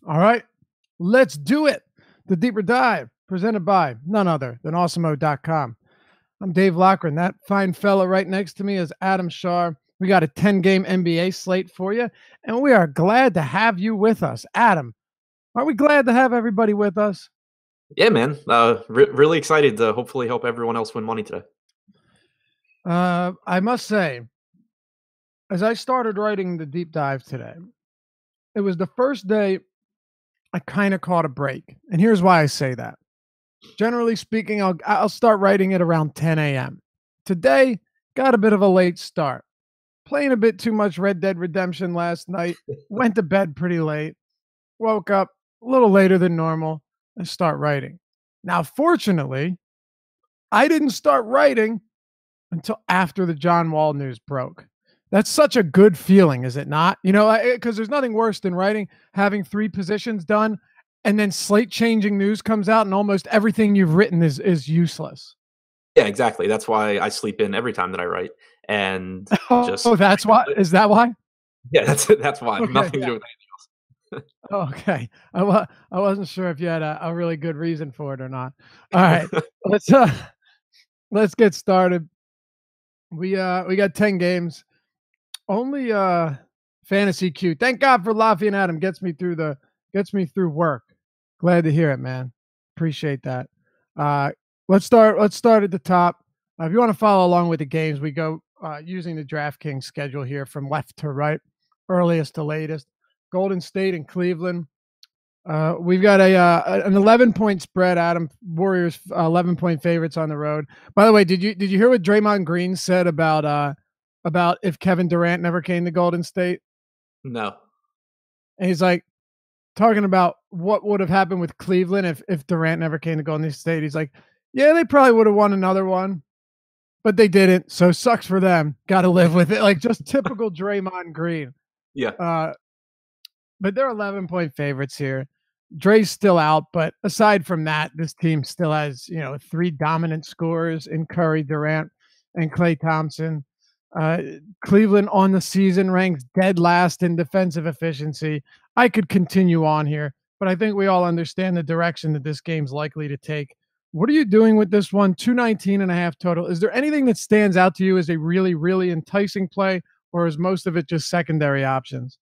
All right, let's do it. The Deeper Dive, presented by none other than awesomeo.com. I'm Dave Lochran. That fine fella right next to me is Adam Shar. We got a 10-game NBA slate for you, and we are glad to have you with us. Adam, are we glad to have everybody with us? Yeah, man. Really excited to hopefully help everyone else win money today. I must say, as I started writing the deep dive today, it was the first day I kind of caught a break. And here's why I say that. Generally speaking, I'll start writing it around 10 a.m. Today, got a bit of a late start. Playing a bit too much Red Dead Redemption last night. Went to bed pretty late. Woke up a little later than normal and start writing. Now, fortunately, I didn't start writing until after the John Wall news broke. That's such a good feeling, is it not? You know, because there's nothing worse than writing, having 3 positions done, and then slate changing news comes out and almost everything you've written is useless. Yeah, exactly. That's why I sleep in every time that I write, and just Oh, that's why. Is that why? yeah, that's why. Okay, Nothing to yeah. do with anything else. Okay. I wasn't sure if you had a really good reason for it or not. All right. Let's let's get started. We got 10 games. Only fantasy Q. Thank God for Lafayette and Adam. Gets me through work. Glad to hear it, man. Appreciate that. Let's start at the top. If you want to follow along with the games, we go using the DraftKings schedule here from left to right, earliest to latest. Golden State and Cleveland. We've got an 11-point spread. Adam, Warriors 11-point favorites on the road. By the way, did you hear what Draymond Green said about if Kevin Durant never came to Golden State? No. And he's like talking about what would have happened with Cleveland if Durant never came to Golden State. He's like, yeah, they probably would have won another one, but they didn't. So sucks for them. Got to live with it. Like just typical Draymond Green. Yeah. But they're 11-point favorites here. Dre's still out, but aside from that, this team still has, 3 dominant scorers in Curry, Durant, and Klay Thompson. Cleveland on the season ranks dead last in defensive efficiency. I could continue on here, but I think we all understand the direction that this game's likely to take. What are you doing with this one? 219.5 total. Is there anything that stands out to you as a really, really enticing play, or is most of it just secondary options?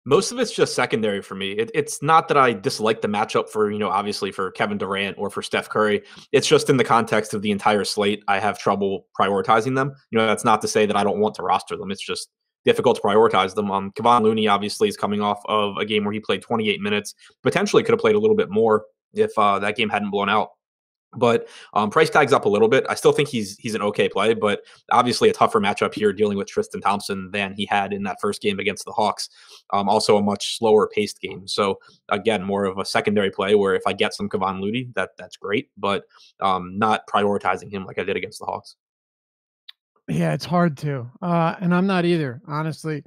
Most of it's just secondary for me. It's not that I dislike the matchup for, obviously for Kevin Durant or for Steph Curry. It's just in the context of the entire slate, I have trouble prioritizing them. That's not to say that I don't want to roster them. It's just difficult to prioritize them. Kevon Looney obviously is coming off of a game where he played 28 minutes, potentially could have played a little bit more if that game hadn't blown out. But price tag's up a little bit. I still think he's an okay play, but obviously a tougher matchup here dealing with Tristan Thompson than he had in that first game against the Hawks. Also a much slower paced game. So again, more of a secondary play where if I get some Kevon Looney, that's great, but not prioritizing him like I did against the Hawks. Yeah, it's hard to. And I'm not either, honestly.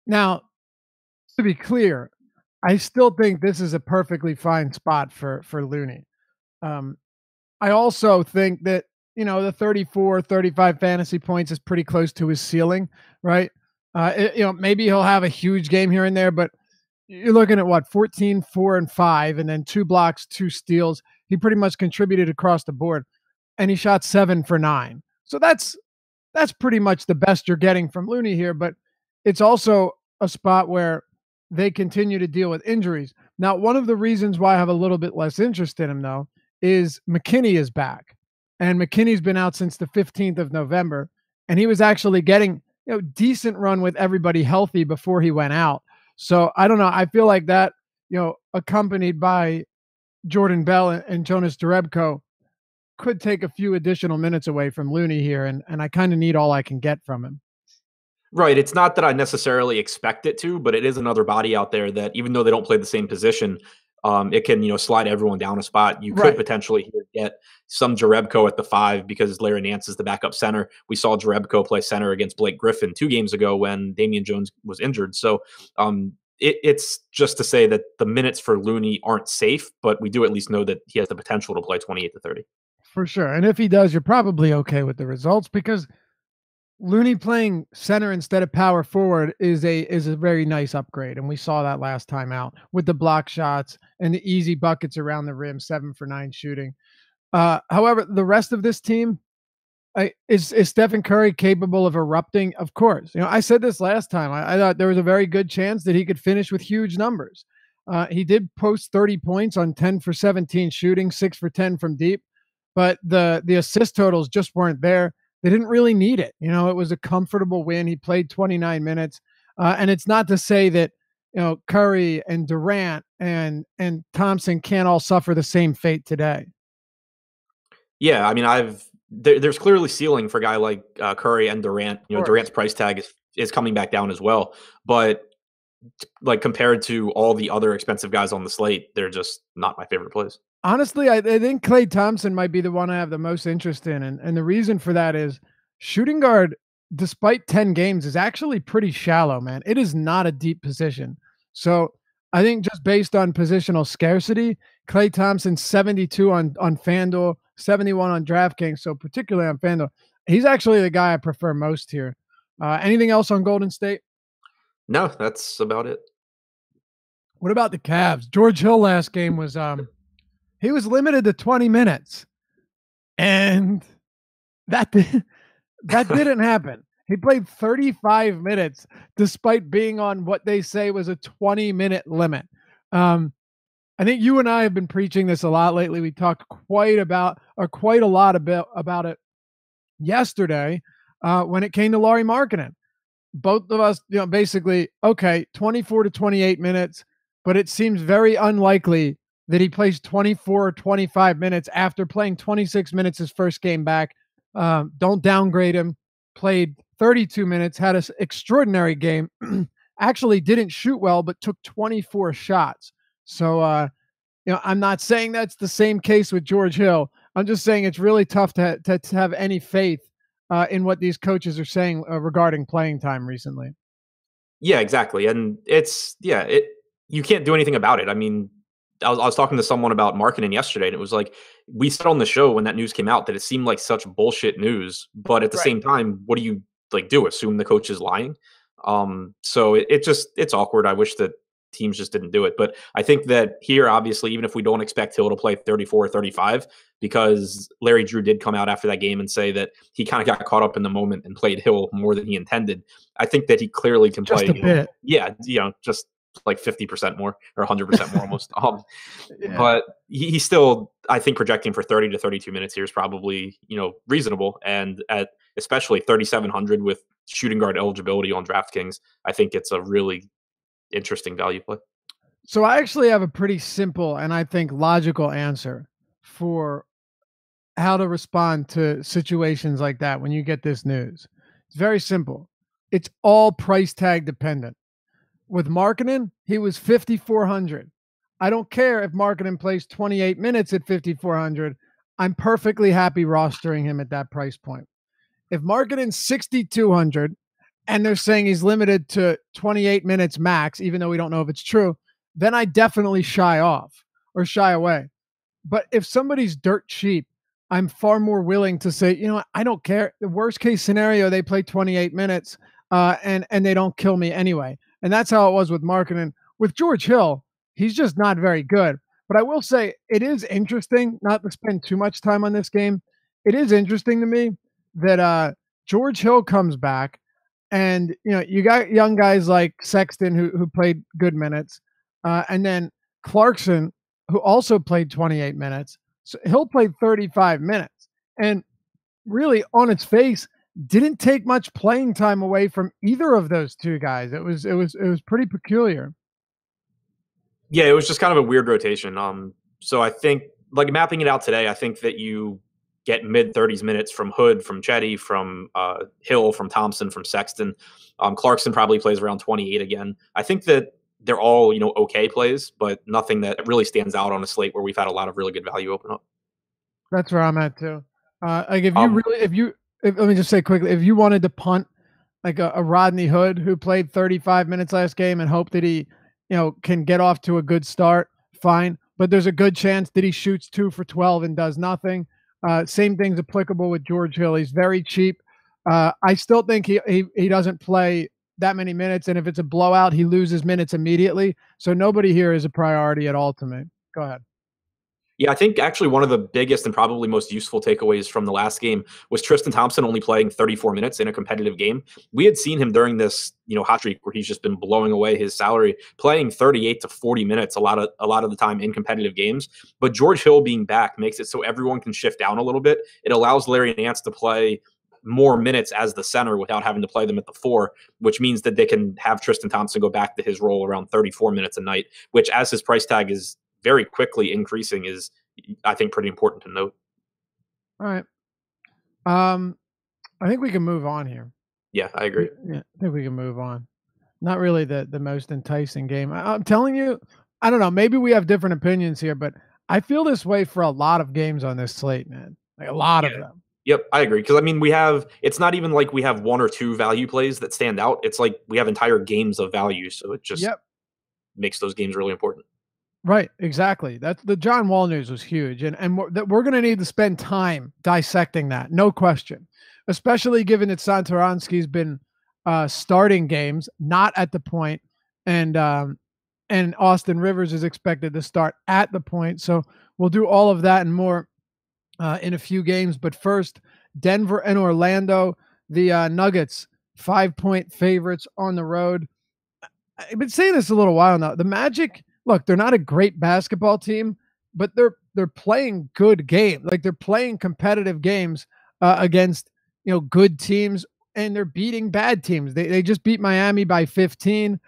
Now, to be clear, I still think this is a perfectly fine spot for Looney. I also think that, the 34, 35 fantasy points is pretty close to his ceiling, right? Maybe he'll have a huge game here and there, but you're looking at what, 14, 4, and 5, and then 2 blocks, 2 steals. He pretty much contributed across the board, and he shot 7 for 9. So that's pretty much the best you're getting from Looney here, but it's also a spot where they continue to deal with injuries. Now, one of the reasons why I have a little bit less interest in him, though, is McKinney is back. And McKinney's been out since the 15th of November, and he was actually getting decent run with everybody healthy before he went out. So I don't know. I feel like that, accompanied by Jordan Bell and Jonas Jerebko, could take a few additional minutes away from Looney here, and I kind of need all I can get from him. Right. It's not that I necessarily expect it to, but it is another body out there that even though they don't play the same position, it can, slide everyone down a spot. You could potentially get some Jerebko at the 5 because Larry Nance is the backup center. We saw Jerebko play center against Blake Griffin 2 games ago when Damian Jones was injured. So it's just to say that the minutes for Looney aren't safe, but we do at least know that he has the potential to play 28 to 30. For sure. And if he does, you're probably okay with the results because Looney playing center instead of power forward is a very nice upgrade, and we saw that last time out with the block shots and the easy buckets around the rim, 7 for 9 shooting. However, the rest of this team, is Stephen Curry capable of erupting? Of course. I said this last time. I thought there was a very good chance that he could finish with huge numbers. He did post 30 points on 10 for 17 shooting, 6 for 10 from deep, but the assist totals just weren't there. They didn't really need it. It was a comfortable win. He played 29 minutes, and it's not to say that Curry and Durant and Thompson can't all suffer the same fate today. Yeah, I mean, there's clearly ceiling for a guy like Curry and Durant. Of course. Durant's price tag is coming back down as well, but like compared to all the other expensive guys on the slate, they're just not my favorite plays. Honestly, I think Klay Thompson might be the one I have the most interest in, and the reason for that is shooting guard, despite 10 games, is actually pretty shallow, man. It is not a deep position. So I think just based on positional scarcity, Klay Thompson 72 on FanDuel, 71 on DraftKings, so particularly on FanDuel, he's actually the guy I prefer most here. Anything else on Golden State? No, that's about it. What about the Cavs? George Hill last game was he was limited to 20 minutes, and that that didn't happen. He played 35 minutes despite being on what they say was a 20-minute limit. I think you and I have been preaching this a lot lately. We talked quite a lot about it yesterday when it came to Lauri Markkanen. Both of us, basically, okay, 24 to 28 minutes, but it seems very unlikely that he plays 24 or 25 minutes after playing 26 minutes his first game back. Don't downgrade him. Played 32 minutes, had an extraordinary game. Actually didn't shoot well, but took 24 shots. So, I'm not saying that's the same case with George Hill. I'm just saying it's really tough to have any faith in what these coaches are saying regarding playing time recently. Yeah, exactly, and you can't do anything about it. I mean, I was talking to someone about Markkanen yesterday, and it was like we said on the show when that news came out that it seemed like such bullshit news, but at the Right. same time, what do you do? Assume the coach is lying? So it's awkward. I wish that teams just didn't do it, but I think that here, obviously, even if we don't expect Hill to play 34 or 35, because Larry Drew did come out after that game and say that he kind of got caught up in the moment and played Hill more than he intended. I think that he clearly can Just play. a bit. Yeah, just like 50% more or 100% more almost. Yeah. But he's still, I think, projecting for 30 to 32 minutes here is probably, reasonable. And at especially 3,700 with shooting guard eligibility on DraftKings, I think it's a really interesting value play. So I actually have a pretty simple and I think logical answer for how to respond to situations like that when you get this news. It's very simple. It's all price tag dependent. With Markkanen, he was 5,400. I don't care if Markkanen plays 28 minutes at 5,400. I'm perfectly happy rostering him at that price point. If Markkanen's 6,200 and they're saying he's limited to 28 minutes max, even though we don't know if it's true, then I definitely shy away. But if somebody's dirt cheap, I'm far more willing to say, I don't care. The worst case scenario, they play 28 minutes and they don't kill me anyway. And that's how it was with Markkanen. With George Hill, he's just not very good. But I will say it is interesting, not to spend too much time on this game. It is interesting to me that George Hill comes back, and you got young guys like Sexton who played good minutes, and then Clarkson who also played 28 minutes. So Hill played 35 minutes, and really on its face didn't take much playing time away from either of those two guys. It was pretty peculiar. Yeah, it was just kind of a weird rotation. So I think mapping it out today, I think that you get mid 30s minutes from Hood, from Chetty, from Hill, from Thompson, from Sexton. Clarkson probably plays around 28 again. I think that they're all okay plays, but nothing that really stands out on a slate where we've had a lot of really good value open up. That's where I'm at too. Let me just say quickly, if you wanted to punt like a Rodney Hood who played 35 minutes last game and hope that he, can get off to a good start, fine. But there's a good chance that he shoots 2 for 12 and does nothing. Same thing's applicable with George Hill. He's very cheap. I still think he doesn't play that many minutes, and if it's a blowout, he loses minutes immediately. So nobody here is a priority at all to me. Go ahead. Yeah, I think actually one of the biggest and probably most useful takeaways from the last game was Tristan Thompson only playing 34 minutes in a competitive game. We had seen him during this, hot streak where he's just been blowing away his salary, playing 38 to 40 minutes a lot of the time in competitive games. But George Hill being back makes it so everyone can shift down a little bit. It allows Larry Nance to play more minutes as the center without having to play them at the four, which means that they can have Tristan Thompson go back to his role around 34 minutes a night, which as his price tag is very quickly increasing is, I think, pretty important to note. All right. I think we can move on here. Yeah, I agree. Yeah, I think we can move on. Not really the most enticing game. I'm telling you, I don't know. Maybe we have different opinions here, but I feel this way for a lot of games on this slate, man. Like a lot Yeah. of them. Yep, I agree. Because I mean, it's not even like we have one or two value plays that stand out. It's like we have entire games of value. So it just Yep. makes those games really important. Right, exactly. That's the John Wall news was huge, and we're going to need to spend time dissecting that, no question. Especially given that Satoransky's been starting games, not at the point, and Austin Rivers is expected to start at the point. So we'll do all of that and more in a few games. But first, Denver and Orlando, the Nuggets 5-point favorites on the road. I've been saying this a little while now. The Magic, look, they're not a great basketball team, but they're playing good games. Like they're playing competitive games against good teams, and they're beating bad teams. They just beat Miami by 15.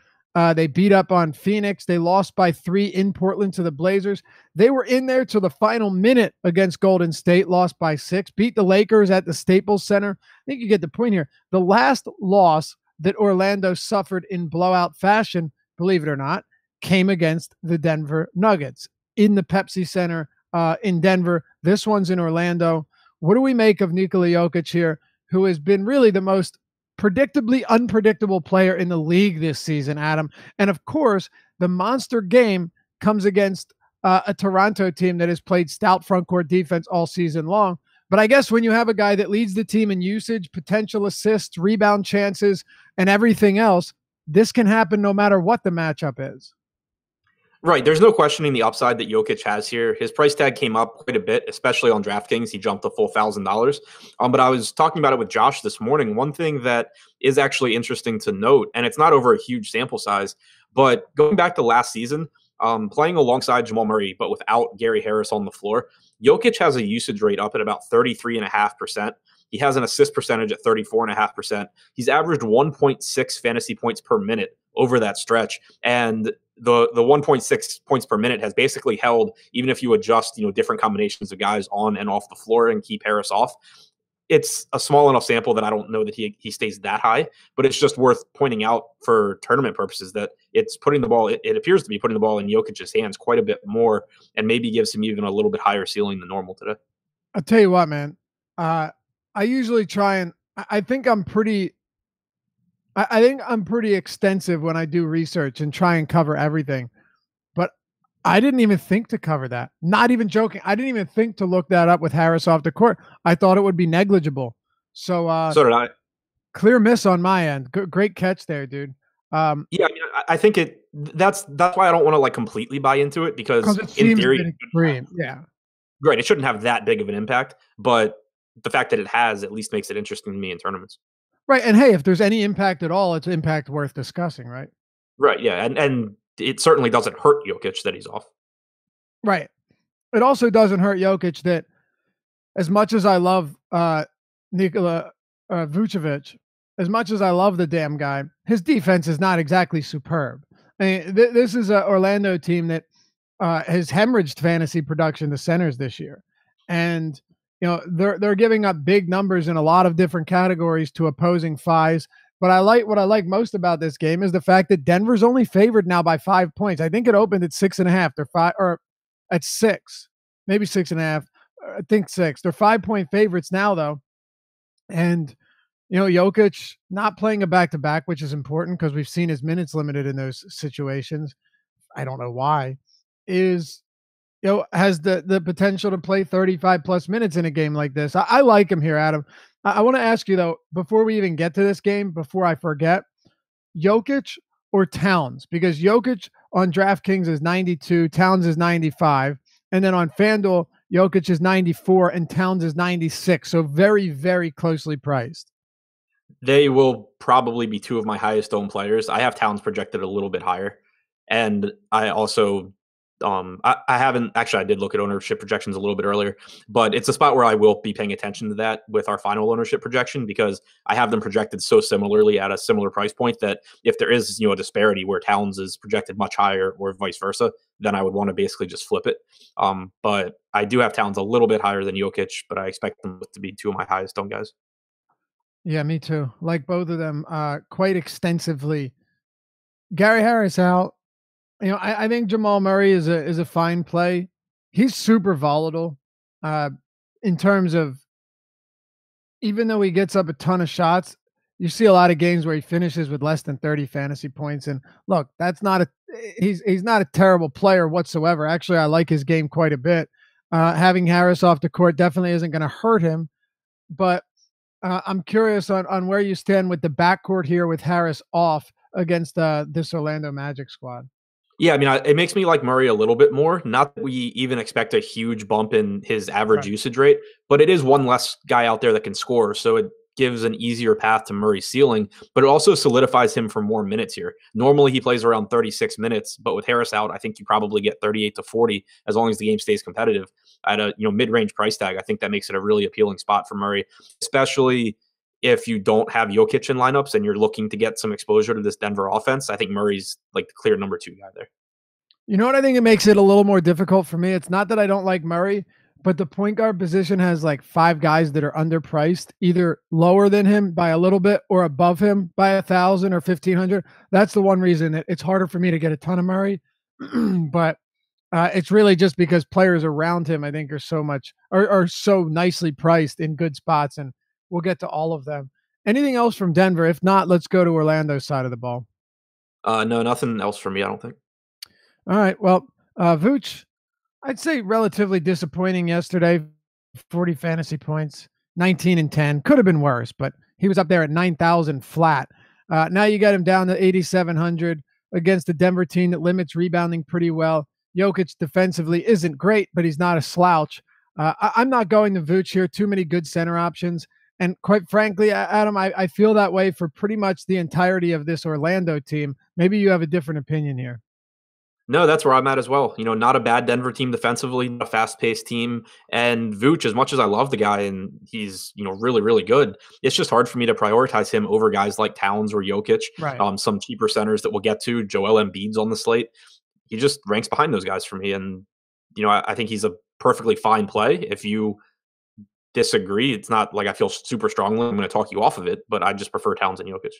They beat up on Phoenix. They lost by 3 in Portland to the Blazers. They were in there till the final minute against Golden State, lost by 6. Beat the Lakers at the Staples Center. I think you get the point here. The last loss that Orlando suffered in blowout fashion, believe it or not, came against the Denver Nuggets in the Pepsi Center in Denver. This one's in Orlando. What do we make of Nikola Jokic here, who has been really the most predictably unpredictable player in the league this season, Adam? And of course, the monster game comes against a Toronto team that has played stout front court defense all season long. But I guess when you have a guy that leads the team in usage, potential assists, rebound chances, and everything else, this can happen no matter what the matchup is. Right. There's no questioning the upside that Jokic has here. His price tag came up quite a bit, especially on DraftKings. He jumped a full $1,000. But I was talking about it with Josh this morning. One thing that is actually interesting to note, and it's not over a huge sample size, but going back to last season, playing alongside Jamal Murray, but without Gary Harris on the floor, Jokic has a usage rate up at about 33.5%. He has an assist percentage at 34.5%. He's averaged 1.6 fantasy points per minute over that stretch. And the 1.6 points per minute has basically held, even if you adjust, different combinations of guys on and off the floor and keep Harris off. It's a small enough sample that I don't know that he stays that high, but it's just worth pointing out for tournament purposes that it's putting the ball, it appears to be putting the ball in Jokic's hands quite a bit more, and maybe gives him even a little bit higher ceiling than normal today. I'll tell you what, man. I usually try and I think I'm pretty extensive when I do research and try and cover everything. But I didn't even think to cover that. Not even joking. I didn't even think to look that up with Harris off the court. I thought it would be negligible. So So did I. clear miss on my end. Great catch there, dude. Yeah, I think that's why I don't want to completely buy into it, because it seems in theory, extreme. Yeah. right, it shouldn't have that big of an impact, but the fact that it has at least makes it interesting to me in tournaments. Right. And hey, if there's any impact at all, it's impact worth discussing, right? Right, yeah, and it certainly doesn't hurt Jokic that he's off. Right. It also doesn't hurt Jokic that, as much as I love Nikola Vucevic, as much as I love the damn guy, his defense is not exactly superb. I mean, this is an Orlando team that has hemorrhaged fantasy production to centers this year. And they're giving up big numbers in a lot of different categories to opposing fives. But what I like most about this game is the fact that Denver's only favored now by 5 points. I think it opened at 6.5. They're 5, or at 6, maybe 6.5. I think 6. They're 5-point favorites now, though. And Jokic not playing a back-to-back, which is important because we've seen his minutes limited in those situations. I don't know why. Is has the potential to play 35 plus minutes in a game like this. I like him here, Adam. I want to ask you though, before we even get to this game, before I forget, Jokic or Towns? Because Jokic on DraftKings is 92, Towns is 95, and then on FanDuel, Jokic is 94 and Towns is 96. So very, very closely priced. They will probably be two of my highest owned players. I have Towns projected a little bit higher, and I also I haven't actually. I did look at ownership projections a little bit earlier, but it's a spot where I will be paying attention to that with our final ownership projection because I have them projected so similarly at a similar price point that if there is a disparity where Towns is projected much higher or vice versa, then I would want to basically just flip it. But I do have Towns a little bit higher than Jokic, but I expect them to be two of my highest owned guys. Yeah, me too. Like both of them quite extensively. Gary Harris out. I think Jamal Murray is a fine play. He's super volatile uh, in terms of even though he gets up a ton of shots, you see a lot of games where he finishes with less than 30 fantasy points. And look, that's not a he's not a terrible player whatsoever. Actually, I like his game quite a bit. Having Harris off the court definitely isn't going to hurt him. But I'm curious on where you stand with the backcourt here with Harris off against this Orlando Magic squad. Yeah, I mean, it makes me like Murray a little bit more. Not that we even expect a huge bump in his average Right. usage rate, but it is one less guy out there that can score. So it gives an easier path to Murray's ceiling, but it also solidifies him for more minutes here. Normally he plays around 36 minutes, but with Harris out, I think you probably get 38 to 40 as long as the game stays competitive at a mid-range price tag. I think that makes it a really appealing spot for Murray, especially if you don't have Jokic in lineups and you're looking to get some exposure to this Denver offense. I think Murray's like the clear number 2 guy there. You know what I think it makes it a little more difficult for me? It's not that I don't like Murray, but the point guard position has like 5 guys that are underpriced, either lower than him by a little bit or above him by 1,000 or 1,500. That's the one reason it's harder for me to get a ton of Murray. But it's really just because players around him, I think, are so nicely priced in good spots, and we'll get to all of them. Anything else from Denver? If not, let's go to Orlando's side of the ball. No, nothing else for me, I don't think. All right. Well, Vooch, I'd say relatively disappointing yesterday. 40 fantasy points, 19 and 10. Could have been worse, but he was up there at 9,000 flat. Now you got him down to 8,700 against the Denver team that limits rebounding pretty well. Jokic defensively isn't great, but he's not a slouch. I'm not going to Vooch here. Too many good center options. And quite frankly, Adam, I feel that way for pretty much the entirety of this Orlando team. Maybe you have a different opinion here. No, that's where I'm at as well. Not a bad Denver team defensively, not a fast-paced team. And Vooch, as much as I love the guy and he's, really, really good, it's just hard for me to prioritize him over guys like Towns or Jokic, Right. some cheaper centers that we'll get to. Joel Embiid's on the slate. He just ranks behind those guys for me. And, I think he's a perfectly fine play. If you disagree, it's not like I feel super strongly I'm going to talk you off of it, but I just prefer Towns and Jokic.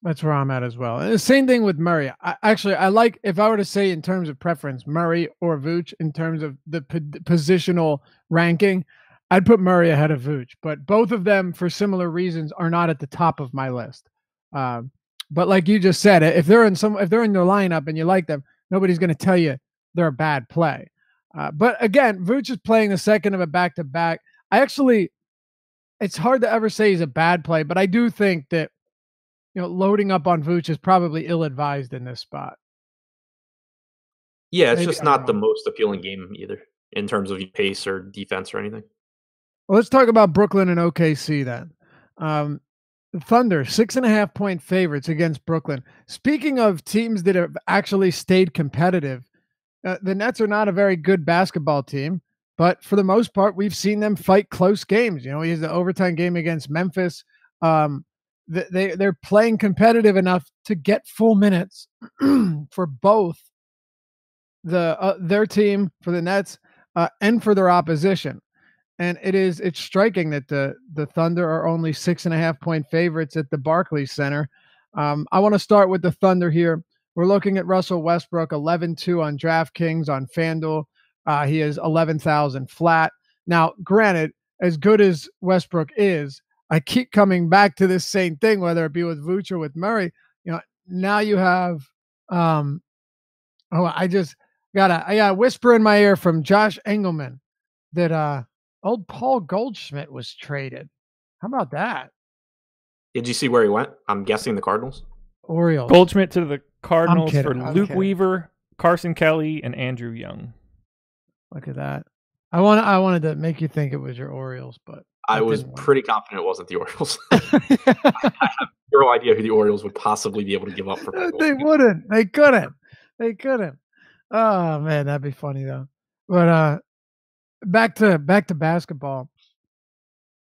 That's where I'm at as well. And the same thing with Murray. I like, if I were to say in terms of preference, Murray or Vooch in terms of the positional ranking, I'd put Murray ahead of Vooch. But both of them, for similar reasons, are not at the top of my list. But like you just said, if they're in their lineup and you like them, nobody's going to tell you they're a bad play. But again, Vooch is playing the second of a back-to-back. It's hard to ever say he's a bad play, but I do think that loading up on Vooch is probably ill-advised in this spot. Yeah, it's Maybe just I'm not the wrong. most appealing game either in terms of pace or defense or anything. Well, let's talk about Brooklyn and OKC then. The Thunder, 6.5-point favorites against Brooklyn. Speaking of teams that have actually stayed competitive, the Nets are not a very good basketball team, but for the most part, we've seen them fight close games. He has the overtime game against Memphis. They're playing competitive enough to get full minutes for both their team, for the Nets, and for their opposition. And it's striking that the Thunder are only 6.5-point favorites at the Barclays Center. I want to start with the Thunder here. We're looking at Russell Westbrook, 11-2 on DraftKings on FanDuel. He is 11,000 flat. Now, granted, as good as Westbrook is, I keep coming back to this same thing, whether it be with Vooch or with Murray. Now you have, I got a whisper in my ear from Josh Engelman that old Paul Goldschmidt was traded. How about that? Did you see where he went? I'm guessing the Cardinals. Orioles. Goldschmidt to the I'm Cardinals for kidding. I'm Luke kidding. Weaver, Carson Kelly, and Andrew Young. Look at that. I wanted to make you think it was your Orioles, but I was pretty confident it wasn't the Orioles. I have zero idea who the Orioles would possibly be able to give up for Paul They Goldschmidt. wouldn't. They couldn't. They couldn't. Oh man, that'd be funny though. But back to basketball.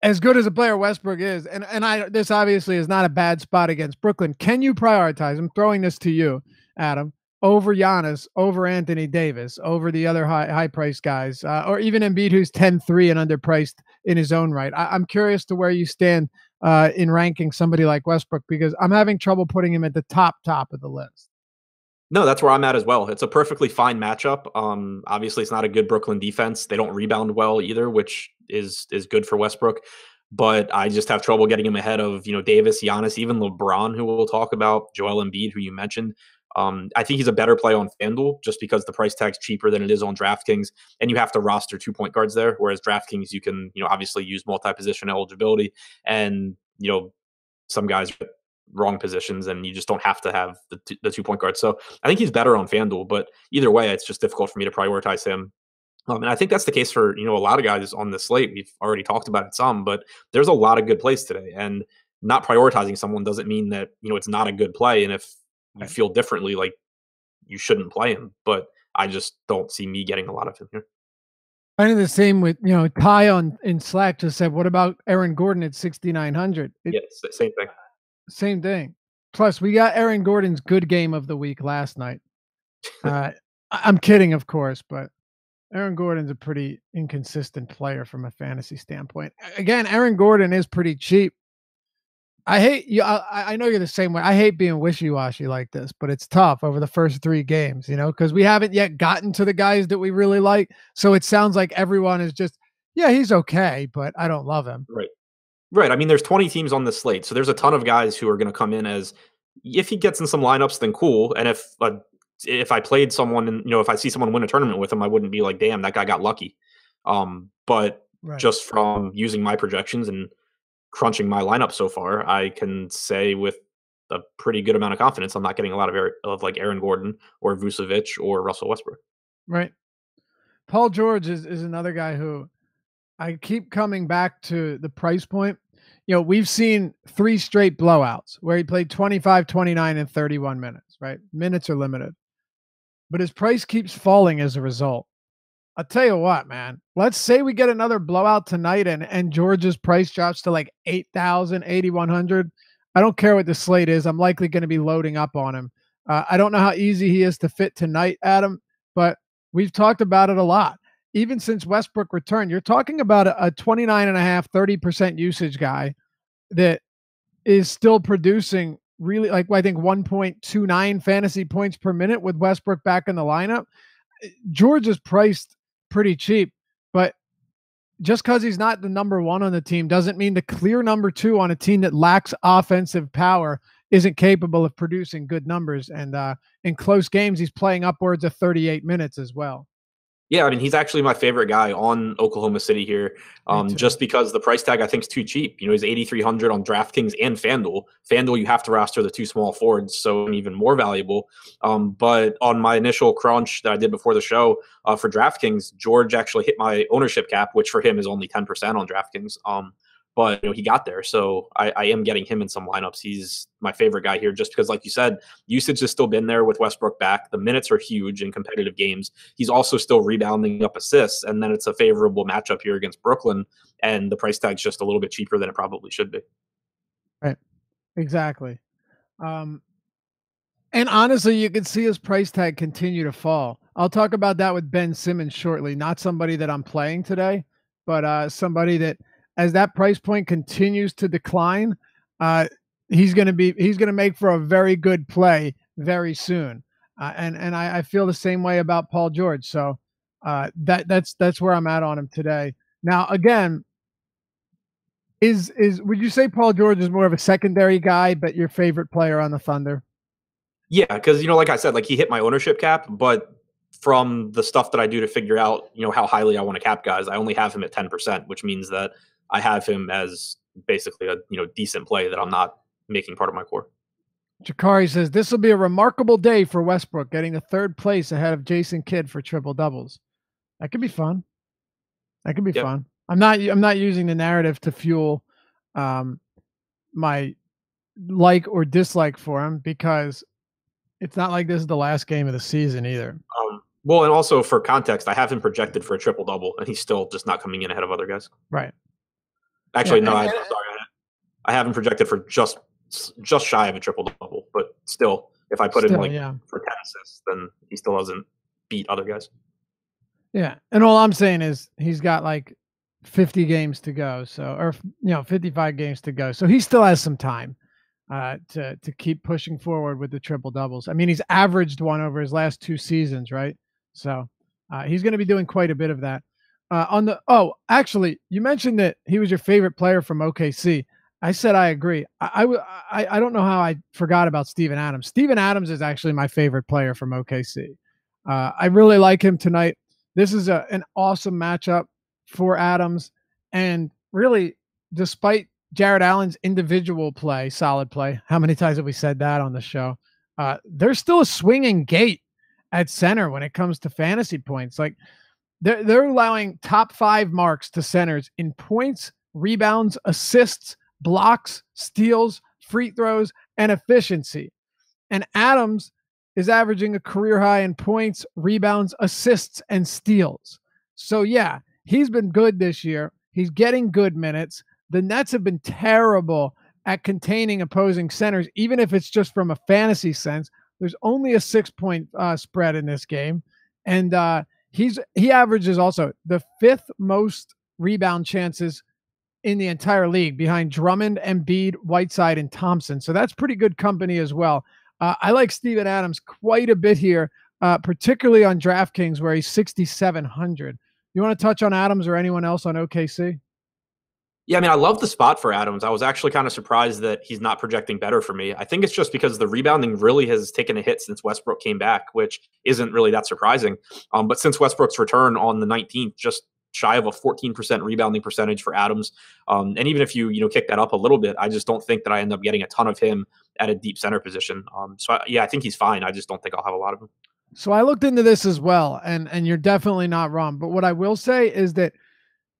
As good as a player Westbrook is, and this obviously is not a bad spot against Brooklyn. Can you prioritize? I'm throwing this to you, Adam, over Giannis, over Anthony Davis, over the other high price guys, or even Embiid, who's 10-3 and underpriced in his own right. I'm curious to where you stand in ranking somebody like Westbrook, because I'm having trouble putting him at the top of the list. No, that's where I'm at as well. It's a perfectly fine matchup. Obviously, it's not a good Brooklyn defense. They don't rebound well either, which is good for Westbrook. But I just have trouble getting him ahead of Davis, Giannis, even LeBron, who we'll talk about, Joel Embiid, who you mentioned. I think he's a better play on FanDuel just because the price tag's cheaper than it is on DraftKings, and you have to roster 2-point guards there. Whereas DraftKings, you can obviously use multi-position eligibility, and some guys wrong positions, and you just don't have to have the 2-point guard. So I think he's better on FanDuel, but either way, it's just difficult for me to prioritize him. And I think that's the case for a lot of guys on the slate. We've already talked about it some, but there's a lot of good plays today, and not prioritizing someone doesn't mean that it's not a good play. And if you feel differently, like, you shouldn't play him. But I just don't see me getting a lot of him here. Kind of the same with Ty in Slack just said, what about Aaron Gordon at 6,900? Yeah, same thing. Same thing. Plus, we got Aaron Gordon's good game of the week last night. I'm kidding, of course, but Aaron Gordon's a pretty inconsistent player from a fantasy standpoint. Again, Aaron Gordon is pretty cheap. I hate you. I know you're the same way. I hate being wishy-washy like this, but it's tough over the first 3 games, because we haven't yet gotten to the guys that we really like. So it sounds like everyone is just, yeah, he's okay, but I don't love him. Right. I mean, there's 20 teams on this slate, so there's a ton of guys who are going to come in as, if he gets in some lineups, then cool. And if I played someone and if I see someone win a tournament with him, I wouldn't be like, damn, that guy got lucky. But just from using my projections and crunching my lineup so far, I can say with a pretty good amount of confidence I'm not getting a lot of like Aaron Gordon or Vucevic or Russell Westbrook. Right. Paul George is another guy who I keep coming back to the price point. We've seen 3 straight blowouts where he played 25, 29, and 31 minutes, right? Minutes are limited. But his price keeps falling as a result. I'll tell you what, man. Let's say we get another blowout tonight and George's price drops to like 8,000, 8,100. I don't care what the slate is. I'm likely going to be loading up on him. I don't know how easy he is to fit tonight, Adam, but we've talked about it a lot. Even since Westbrook returned, you're talking about a 29.5%, 30% usage guy that is still producing really, like, I think 1.29 fantasy points per minute with Westbrook back in the lineup. George is priced pretty cheap, but just because he's not the number 1 on the team doesn't mean the clear number 2 on a team that lacks offensive power isn't capable of producing good numbers. And in close games, he's playing upwards of 38 minutes as well. Yeah, I mean, he's actually my favorite guy on Oklahoma City here, just because the price tag I think is too cheap. He's 8,300 on DraftKings and FanDuel. FanDuel, you have to roster the 2 small forwards, so even more valuable. But on my initial crunch that I did before the show for DraftKings, George actually hit my ownership cap, which for him is only 10% on DraftKings. But he got there, so I am getting him in some lineups. He's my favorite guy here just because, like you said, usage has still been there with Westbrook back. The minutes are huge in competitive games. He's also still rebounding up assists, and then it's a favorable matchup here against Brooklyn, and the price tag's just a little bit cheaper than it probably should be. Right, exactly. And honestly, you can see his price tag continue to fall. I'll talk about that with Ben Simmons shortly. Not somebody that I'm playing today, but somebody that, as that price point continues to decline, he's going to make for a very good play very soon. And I feel the same way about Paul George. So that's where I'm at on him today. Now, again, would you say Paul George is more of a secondary guy, but your favorite player on the Thunder? Yeah, because like I said, like, he hit my ownership cap, but from the stuff that I do to figure out, how highly I want to cap guys, I only have him at 10%, which means that I have him as basically a, decent play that I'm not making part of my core. Jakari says, this will be a remarkable day for Westbrook, getting a 3rd place ahead of Jason Kidd for triple doubles. That could be fun. That could be fun. I'm not using the narrative to fuel my like or dislike for him, because it's not like this is the last game of the season either. Well, and also for context, I have him projected for a triple double, and he's still just not coming in ahead of other guys. Right. Actually, no, I'm sorry. I have him projected for just shy of a triple double, but still, if I put him for 10 assists, then he still doesn't beat other guys. Yeah, and all I'm saying is he's got like 50 games to go, or 55 games to go, so he still has some time to keep pushing forward with the triple doubles. I mean, he's averaged one over his last 2 seasons, right? So he's going to be doing quite a bit of that. Actually, you mentioned that he was your favorite player from OKC. I said I agree. I don't know how I forgot about Steven Adams. Steven Adams is actually my favorite player from OKC. I really like him tonight. This is an awesome matchup for Adams. And really, despite Jared Allen's individual play, solid play, how many times have we said that on the show? There's still a swinging gate at center when it comes to fantasy points. Like they're allowing top 5 marks to centers in points, rebounds, assists, blocks, steals, free throws, and efficiency. And Adams is averaging a career high in points, rebounds, assists, and steals. So yeah, he's been good this year. He's getting good minutes. The Nets have been terrible at containing opposing centers, even if it's just from a fantasy sense. There's only a 6-point spread in this game. And he averages also the 5th most rebound chances in the entire league, behind Drummond, Embiid, Whiteside, and Thompson. So that's pretty good company as well. I like Steven Adams quite a bit here, particularly on DraftKings, where he's 6,700. You want to touch on Adams or anyone else on OKC? Yeah, I mean, I love the spot for Adams. I was actually kind of surprised that he's not projecting better for me. I think it's just because the rebounding really has taken a hit since Westbrook came back, which isn't really that surprising. But since Westbrook's return on the 19th, just shy of a 14% rebounding percentage for Adams. And even if you kick that up a little bit, I just don't think that I end up getting a ton of him at a deep center position. I think he's fine. I just don't think I'll have a lot of him. So I looked into this as well, and you're definitely not wrong. But what I will say is that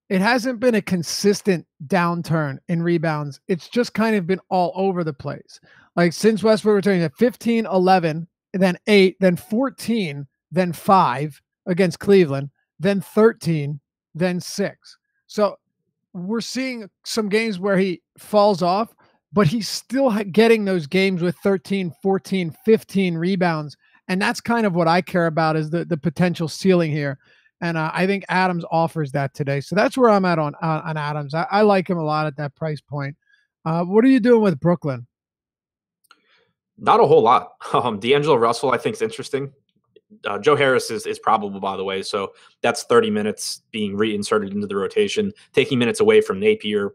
it hasn't been a consistent downturn in rebounds. It's just kind of been all over the place. Like since Westbrook returning at 15, 11, then 8, then 14, then 5 against Cleveland, then 13, then 6. So we're seeing some games where he falls off, but he's still getting those games with 13, 14, 15 rebounds. And that's kind of what I care about, is the potential ceiling here. And I think Adams offers that today. So that's where I'm at on Adams. I like him a lot at that price point. What are you doing with Brooklyn? Not a whole lot. D'Angelo Russell, I think, is interesting. Joe Harris is probable, by the way. So that's 30 minutes being reinserted into the rotation, taking minutes away from Napier,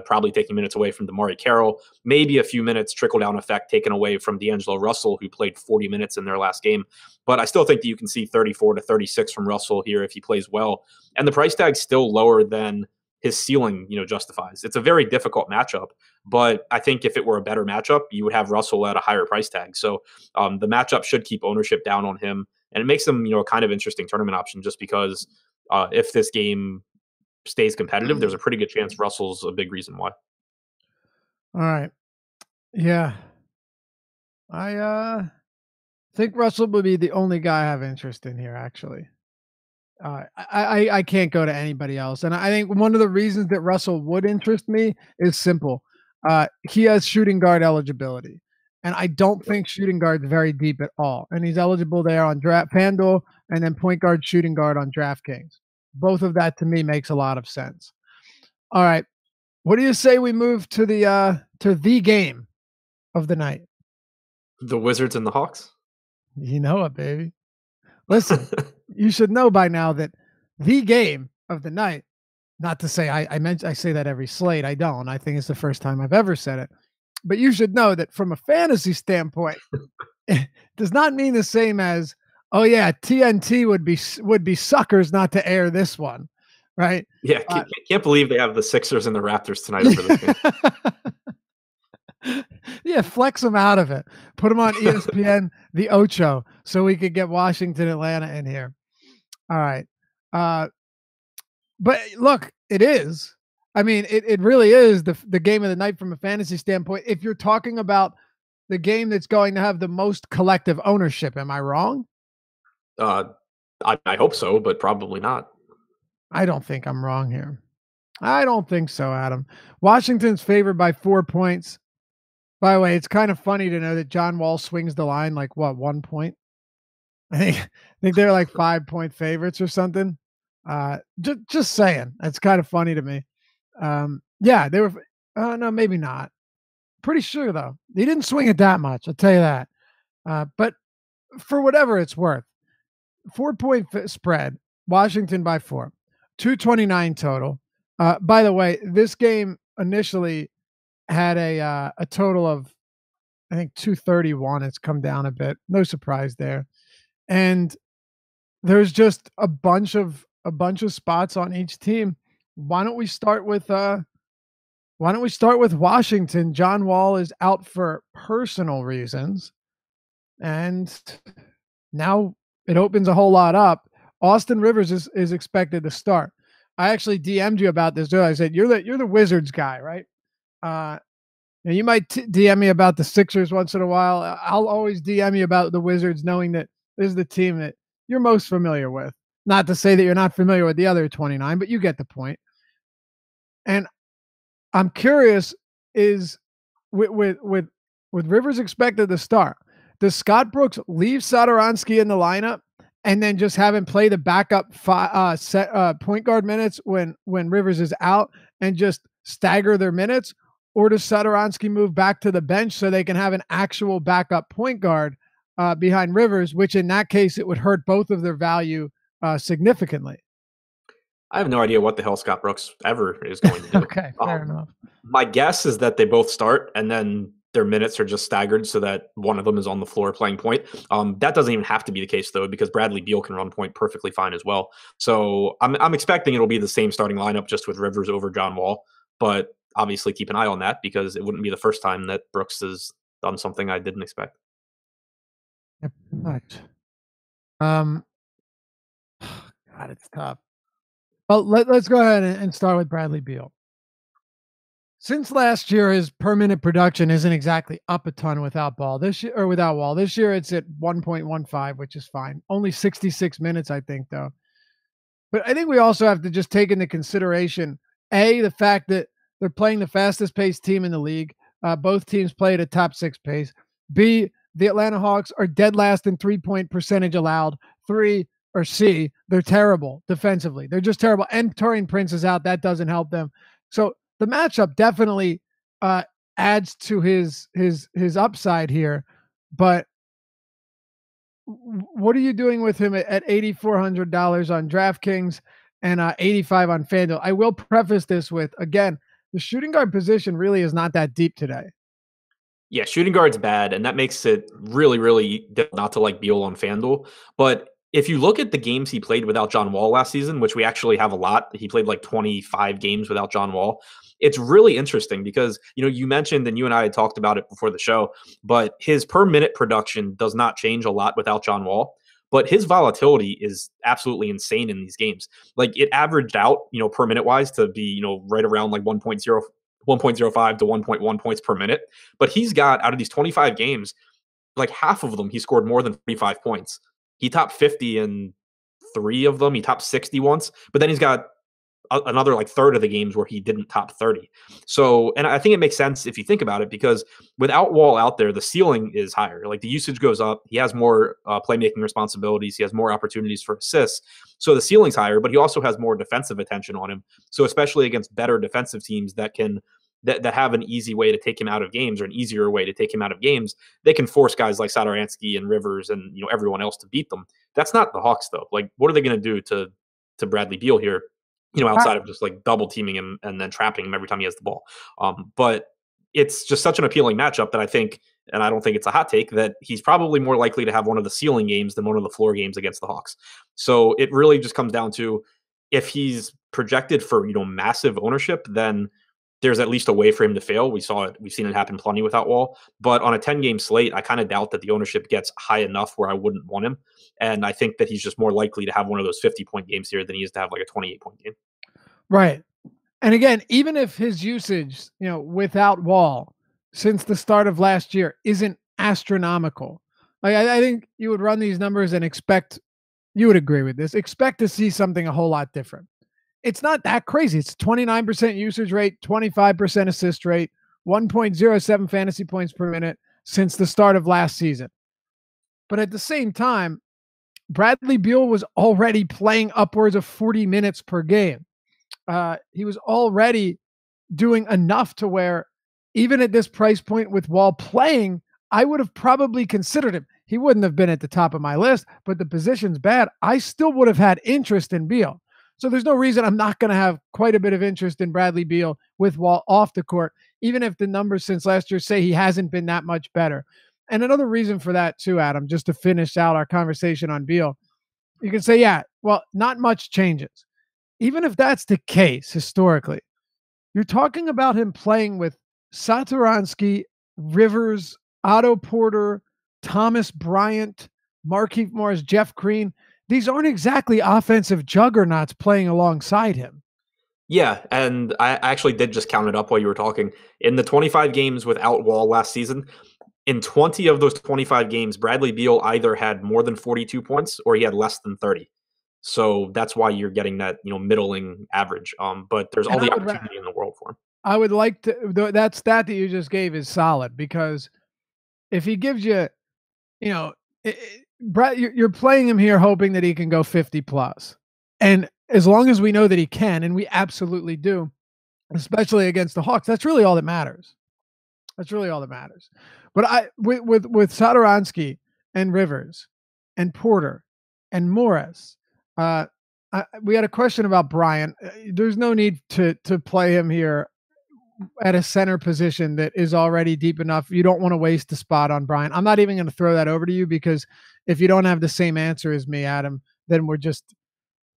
probably taking minutes away from DeMarre Carroll, maybe a few minutes trickle-down effect taken away from D'Angelo Russell, who played 40 minutes in their last game. But I still think that you can see 34 to 36 from Russell here if he plays well. And the price tag's still lower than his ceiling, justifies. It's a very difficult matchup, but I think if it were a better matchup, you would have Russell at a higher price tag. So the matchup should keep ownership down on him. And it makes him, a kind of interesting tournament option, just because if this game stays competitive, there's a pretty good chance Russell's a big reason why. All right. Yeah. I think Russell would be the only guy I have interest in here, actually. I can't go to anybody else. And I think one of the reasons that Russell would interest me is simple. He has shooting guard eligibility. And I don't think shooting guard's very deep at all. And he's eligible there on FanDuel, and then point guard, shooting guard on DraftKings. Both of that to me makes a lot of sense. All right. What do you say we move to the game of the night? The Wizards and the Hawks? You know it, baby. Listen, you should know by now that the game of the night, not to say I say that every slate. I don't. I think it's the first time I've ever said it. But you should know that from a fantasy standpoint, it does not mean the same as Oh yeah, TNT would be suckers not to air this one, right? Yeah, can't believe they have the Sixers and the Raptors tonight over this game. Yeah, flex them out of it. Put them on ESPN, the Ocho, so we could get Washington, Atlanta in here. All right. But look, it is. I mean, it really is the game of the night from a fantasy standpoint. If you're talking about the game that's going to have the most collective ownership, am I wrong? I hope so, but probably not. I don't think I'm wrong here. I don't think so, Adam. Washington's favored by 4 points. By the way, it's kind of funny to know that John Wall swings the line like what, 1 point? I think they're like 5-point favorites or something. Just saying. That's kind of funny to me. Yeah, they were. No, maybe not. Pretty sure though. He didn't swing it that much. I'll tell you that. But for whatever it's worth, 4-point spread. Washington by 4. 229 total. By the way, this game initially had a total of, I think, 231. It's come down a bit. No surprise there. And there's just a bunch of spots on each team. Why don't we start with Washington? John Wall is out for personal reasons, and now it opens a whole lot up. Austin Rivers is expected to start. I actually DM'd you about this earlier. I said you're the Wizards guy, right? You might DM me about the Sixers once in a while. I'll always DM you about the Wizards, knowing that this is the team that you're most familiar with. Not to say that you're not familiar with the other 29, but you get the point. And I'm curious, is with Rivers expected to start, does Scott Brooks leave Satoransky in the lineup and then just have him play the backup point guard minutes when Rivers is out and just stagger their minutes? Or does Satoransky move back to the bench so they can have an actual backup point guard behind Rivers, which in that case, it would hurt both of their value significantly? I have no idea what the hell Scott Brooks ever is going to do. Okay, fair enough. My guess is that they both start and then their minutes are just staggered so that one of them is on the floor playing point. That doesn't even have to be the case, though, because Bradley Beal can run point perfectly fine as well. So I'm expecting it'll be the same starting lineup, just with Rivers over John Wall. But obviously keep an eye on that, because it wouldn't be the first time that Brooks has done something I didn't expect. Yeah, pretty much. God, it's tough. Well, let's go ahead and start with Bradley Beal. Since last year, his per minute production isn't exactly up a ton without Wall. This year, it's at 1.15, which is fine. Only 66 minutes, I think, though. But I think we also have to just take into consideration, A, the fact that they're playing the fastest paced team in the league. Both teams play at a top 6 pace. B, the Atlanta Hawks are dead last in 3-point percentage allowed. 3, or C, they're terrible defensively. They're just terrible. And Taurean Prince is out. That doesn't help them. So the matchup definitely adds to his upside here. But what are you doing with him at $8,400 on DraftKings and $85 on FanDuel? I will preface this with, again, the shooting guard position really is not that deep today. Yeah, shooting guard's bad, and that makes it really, really difficult not to like Beal on FanDuel. But if you look at the games he played without John Wall last season, which we actually have a lot, he played like 25 games without John Wall. It's really interesting because, you mentioned, and you and I had talked about it before the show, but his per minute production does not change a lot without John Wall. But his volatility is absolutely insane in these games. Like, it averaged out, per minute wise to be, right around like 1.05 to 1.1 points per minute. But he's got, out of these 25 games, like half of them, he scored more than 45 points. He topped 50 in 3 of them. He topped 60 once, but then he's got another like third of the games where he didn't top 30. So, and I think it makes sense if you think about it, because without Wall out there, the ceiling is higher. Like, the usage goes up. He has more playmaking responsibilities. He has more opportunities for assists. So the ceiling's higher, but he also has more defensive attention on him. So especially against better defensive teams that have an easy way to take him out of games, or an easier way to take him out of games, they can force guys like Satoransky and Rivers and everyone else to beat them. That's not the Hawks, though. Like, what are they going to do to Bradley Beal here? Outside of just like double teaming him and then trapping him every time he has the ball. But it's just such an appealing matchup that I think and I don't think it's a hot take, that he's probably more likely to have one of the ceiling games than one of the floor games against the Hawks. So it really just comes down to, if he's projected for, massive ownership, then there's at least a way for him to fail. We've seen it happen plenty without Wall. But on a 10-game slate, I kind of doubt that the ownership gets high enough where I wouldn't want him. And I think that he's just more likely to have one of those 50-point games here than he is to have like a 28-point game. Right. And again, even if his usage, without Wall since the start of last year isn't astronomical, like I think you would run these numbers and you would agree with this, expect to see something a whole lot different. It's not that crazy. It's 29% usage rate, 25% assist rate, 1.07 fantasy points per minute since the start of last season. But at the same time, Bradley Beal was already playing upwards of 40 minutes per game. He was already doing enough to where, even at this price point with Wall playing, I would have probably considered him. He wouldn't have been at the top of my list, but the position's bad. I still would have had interest in Beal. So there's no reason I'm not going to have quite a bit of interest in Bradley Beal with Wall off the court, even if the numbers since last year say he hasn't been that much better. And another reason for that too, Adam, just to finish out our conversation on Beal, you can say, yeah, well, not much changes. Even if that's the case, historically, you're talking about him playing with Satoransky, Rivers, Otto Porter, Thomas Bryant, Markieff Morris, Jeff Green. These aren't exactly offensive juggernauts playing alongside him. Yeah, and I actually did just count it up while you were talking. In the 25 games without Wall last season, in 20 of those 25 games, Bradley Beal either had more than 42 points or he had less than 30. So that's why you're getting that, middling average. But there's all the opportunity in the world for him. I would like to, that stat that you just gave is solid, because if he gives you, Brett, you're playing him here hoping that he can go 50 plus. And as long as we know that he can, and we absolutely do, especially against the Hawks, that's really all that matters. That's really all that matters. But with Satoransky and Rivers and Porter and Morris, we had a question about Bryant. There's no need to play him here at a center position that is already deep enough. You don't want to waste the spot on Bryant. I'm not even going to throw that over to you, because if you don't have the same answer as me, Adam, then we're just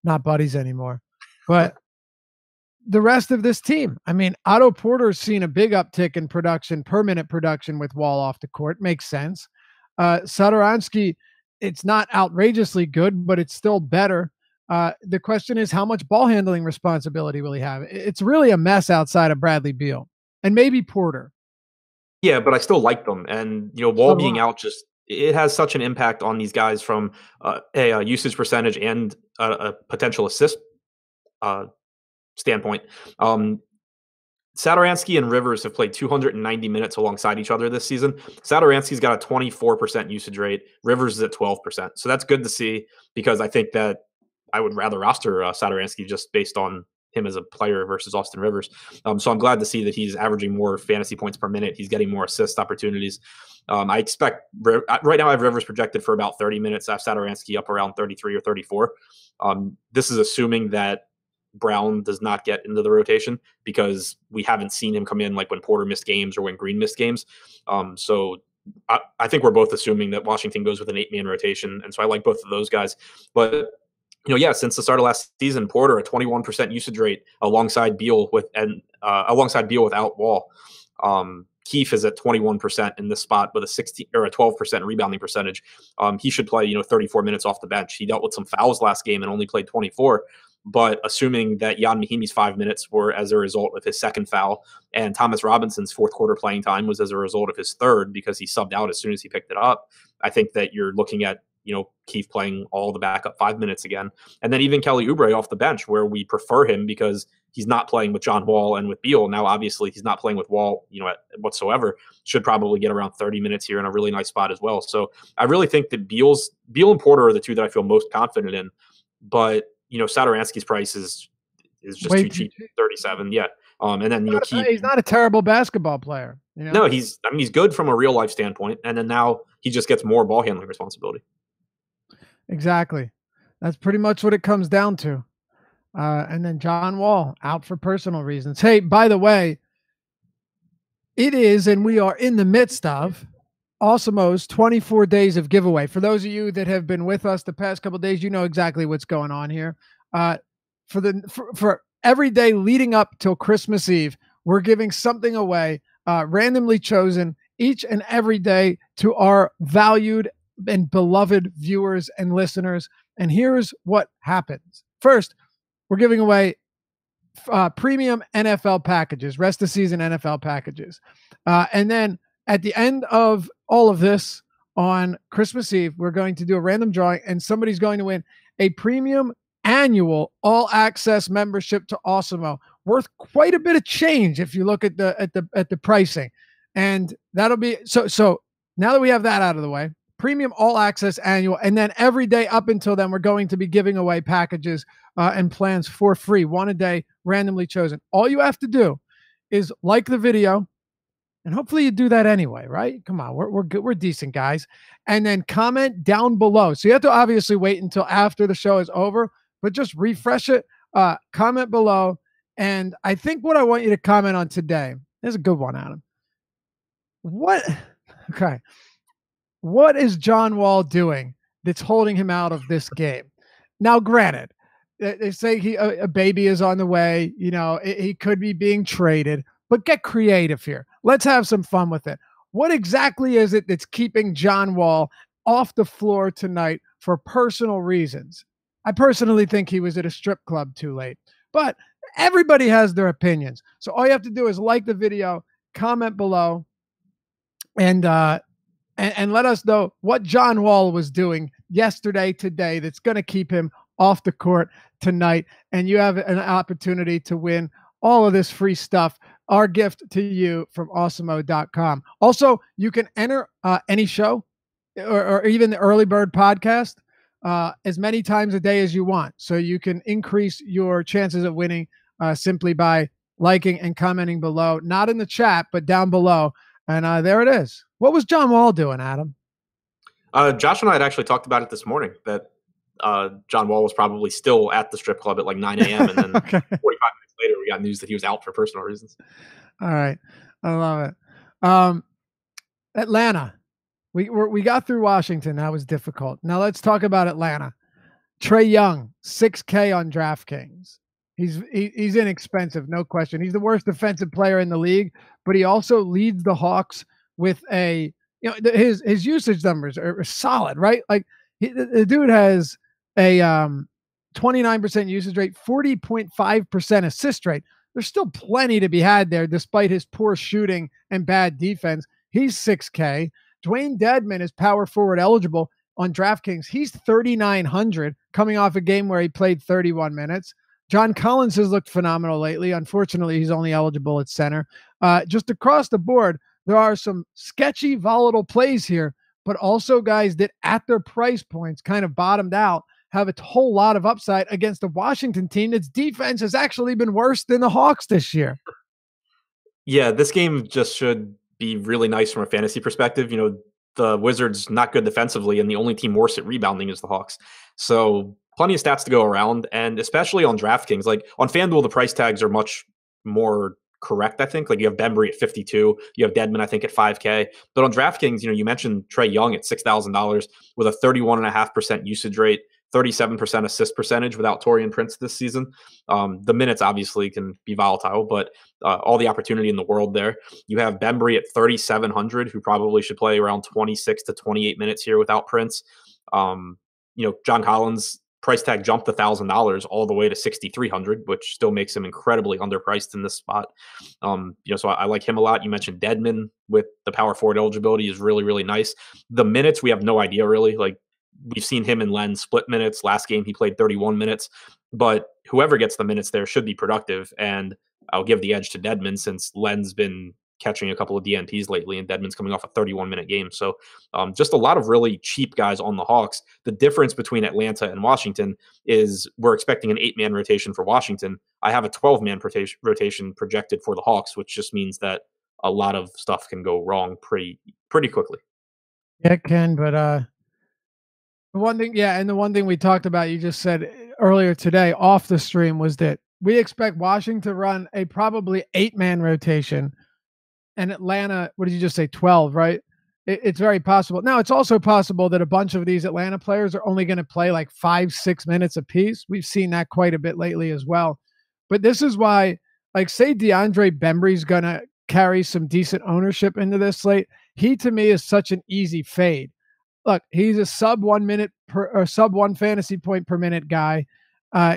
not buddies anymore. But the rest of this team, I mean, Otto Porter's seen a big uptick in production, per minute production with Wall off the court. Makes sense. Satoransky, it's not outrageously good, but it's still better. The question is, how much ball handling responsibility will he have? It's really a mess outside of Bradley Beal and maybe Porter. Yeah, but I still like them. And, Wall being out, it has such an impact on these guys from a usage percentage and a potential assist standpoint. Satoransky and Rivers have played 290 minutes alongside each other this season. Satoransky's got a 24% usage rate. Rivers is at 12%. So that's good to see, because I think that I would rather roster Satoransky just based on him as a player versus Austin Rivers. So I'm glad to see that he's averaging more fantasy points per minute. He's getting more assist opportunities. I expect right now I have Rivers projected for about 30 minutes. I have Satoransky up around 33 or 34. This is assuming that Brown does not get into the rotation, because we haven't seen him come in like when Porter missed games or when Green missed games. So I think we're both assuming that Washington goes with an 8-man rotation. And so I like both of those guys. But since the start of last season, Porter a 21% usage rate alongside Beal without Wall. Keefe is at 21% in this spot with a 16 or a 12% rebounding percentage. He should play 34 minutes off the bench. He dealt with some fouls last game and only played 24. But assuming that Jan Mahimi's 5 minutes were as a result of his second foul, and Thomas Robinson's fourth quarter playing time was as a result of his third, because he subbed out as soon as he picked it up, I think that you're looking at Keefe playing all the backup 5 minutes again. And then even Kelly Oubre off the bench, where we prefer him because he's not playing with John Wall and with Beal. Now, obviously, he's not playing with Wall, whatsoever. Should probably get around 30 minutes here in a really nice spot as well. So I really think that Beal and Porter are the two that I feel most confident in. But, Satoransky's price is just too cheap, 37. Yeah. And then, he's not a terrible basketball player. No, he's good from a real life standpoint. And then now he just gets more ball handling responsibility. Exactly. That's pretty much what it comes down to. And then John Wall out for personal reasons. Hey, by the way, it is, and we are in the midst of Awesomos 24 days of giveaway. For those of you that have been with us the past couple of days, you know exactly what's going on here. For every day leading up till Christmas Eve, we're giving something away, randomly chosen each and every day to our valued and beloved viewers and listeners. And here's what happens. First, we're giving away premium NFL packages, rest of season NFL packages. And then at the end of all of this on Christmas Eve, we're going to do a random drawing and somebody's going to win a premium annual all access membership to Awesemo, worth quite a bit of change if you look at the pricing. And that'll be so now that we have that out of the way, premium all access annual, and then every day up until then, we're going to be giving away packages and plans for free, one a day, randomly chosen. All you have to do is like the video, and hopefully you do that anyway, right? Come on, we're good, we're decent guys, and then comment down below. So you have to obviously wait until after the show is over, but just refresh it, comment below, and I think what I want you to comment on today is a good one, Adam. What is John Wall doing that's holding him out of this game? Now, granted, they say a baby is on the way. You know, he could be being traded, but get creative here. Let's have some fun with it. What exactly is it that's keeping John Wall off the floor tonight for personal reasons? I personally think he was at a strip club too late, but everybody has their opinions. So all you have to do is like the video, comment below, and let us know what John Wall was doing yesterday, today, that's going to keep him off the court tonight. And you have an opportunity to win all of this free stuff, our gift to you from awesemo.com. Also, you can enter any show or even the Early Bird podcast as many times a day as you want. So you can increase your chances of winning simply by liking and commenting below, not in the chat, but down below. And there it is. What was John Wall doing, Adam? Josh and I had actually talked about it this morning, that John Wall was probably still at the strip club at like 9 a.m. And then okay. 45 minutes later, we got news that he was out for personal reasons. All right. I love it. Atlanta. We got through Washington. That was difficult. Now let's talk about Atlanta. Trae Young, 6K on DraftKings. He's inexpensive, no question. He's the worst defensive player in the league, but he also leads the Hawks with his usage numbers are solid, right? Like the dude has a 29% usage rate, 40.5% assist rate. There's still plenty to be had there, despite his poor shooting and bad defense. He's 6K. Dwayne Dedmon is power forward eligible on DraftKings. He's 3,900, coming off a game where he played 31 minutes. John Collins has looked phenomenal lately. Unfortunately, he's only eligible at center. Just across the board, there are some sketchy, volatile plays here, but also guys that at their price points kind of bottomed out, have a whole lot of upside against the Washington team that's defense has actually been worse than the Hawks this year. Yeah, this game just should be really nice from a fantasy perspective. You know, the Wizards not good defensively, and the only team worse at rebounding is the Hawks. So plenty of stats to go around, and especially on DraftKings. Like on FanDuel, the price tags are much more correct, I think. Like you have Bembry at 52, you have Dedmon, I think, at 5K. But on DraftKings, you know, you mentioned Trae Young at $6,000 with a 31.5% usage rate, 37% assist percentage without Taurean Prince this season. The minutes obviously can be volatile, but all the opportunity in the world there. You have Bembry at 3,700, who probably should play around 26 to 28 minutes here without Prince. You know, John Collins, price tag jumped $1,000 all the way to 6,300, which still makes him incredibly underpriced in this spot. You know, so I like him a lot. You mentioned Dedmon with the power forward eligibility is really, really nice. The minutes, we have no idea really. Like we've seen him and Len split minutes. Last game, he played 31 minutes, but whoever gets the minutes there should be productive. And I'll give the edge to Dedmon since Len's been catching a couple of DNPs lately, and Dedmon's coming off a 31-minute game. So just a lot of really cheap guys on the Hawks. The difference between Atlanta and Washington is we're expecting an 8-man rotation for Washington. I have a 12-man rotation projected for the Hawks, which just means that a lot of stuff can go wrong pretty quickly. Yeah, it can, but the one thing we talked about, you just said earlier today off the stream, was that we expect Washington to run a probably 8-man rotation. And Atlanta, what did you just say? 12, right? It's very possible. Now, it's also possible that a bunch of these Atlanta players are only going to play like 5-6 minutes apiece. We've seen that quite a bit lately as well. But this is why, like, say DeAndre Bembry's going to carry some decent ownership into this slate. He, to me, is such an easy fade. Look, he's a sub 1 minute per or sub 1 fantasy point per minute guy.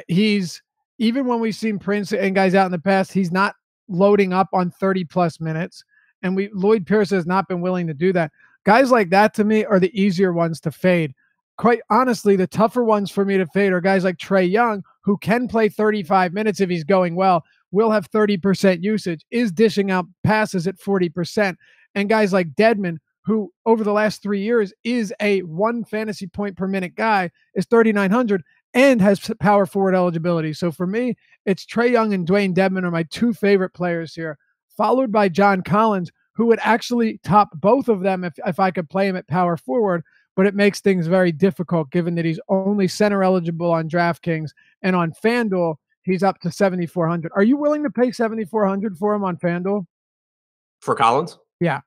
He's even when we've seen Prince and guys out in the past, he's not loading up on 30 plus minutes. And Lloyd Pierce has not been willing to do that. Guys like that to me are the easier ones to fade. Quite honestly, the tougher ones for me to fade are guys like Trae Young, who can play 35 minutes if he's going well, will have 30% usage, is dishing out passes at 40%. And guys like Dedmon, who over the last 3 years is a 1 fantasy point per minute guy, is 3,900 and has power forward eligibility. So for me, it's Trae Young and Dwayne Dedmon are my 2 favorite players here, followed by John Collins, who would actually top both of them if I could play him at power forward, but it makes things very difficult given that he's only center eligible on DraftKings, and on FanDuel, he's up to 7,400. Are you willing to pay 7,400 for him on FanDuel? For Collins? Yeah.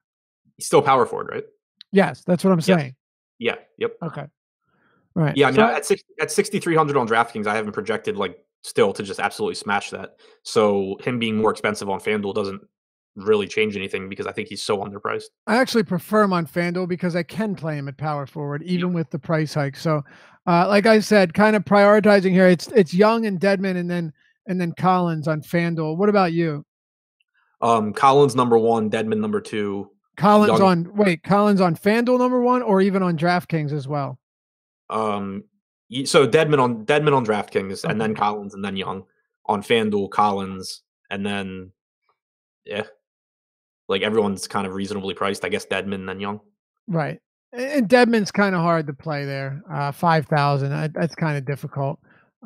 He's still power forward, right? Yes, that's what I'm saying. Yeah. Yep. Okay. Right. Yeah, I mean, at 6,300 on DraftKings, I haven't projected like still to just absolutely smash that. So him being more expensive on FanDuel doesn't really change anything because I think he's so underpriced. I actually prefer him on FanDuel because I can play him at power forward even with the price hike. So, like I said, kind of prioritizing here. It's Young and Dedmon, and then Collins on FanDuel. What about you? Collins number 1, Dedmon number 2. Collins on FanDuel number 1, or even on DraftKings as well. So Dedmon on DraftKings, and then Collins, and then Young on FanDuel. Collins, and then like everyone's kind of reasonably priced. I guess Dedmon, then Young. Right, and Dedmon's kind of hard to play there. 5,000. That's kind of difficult.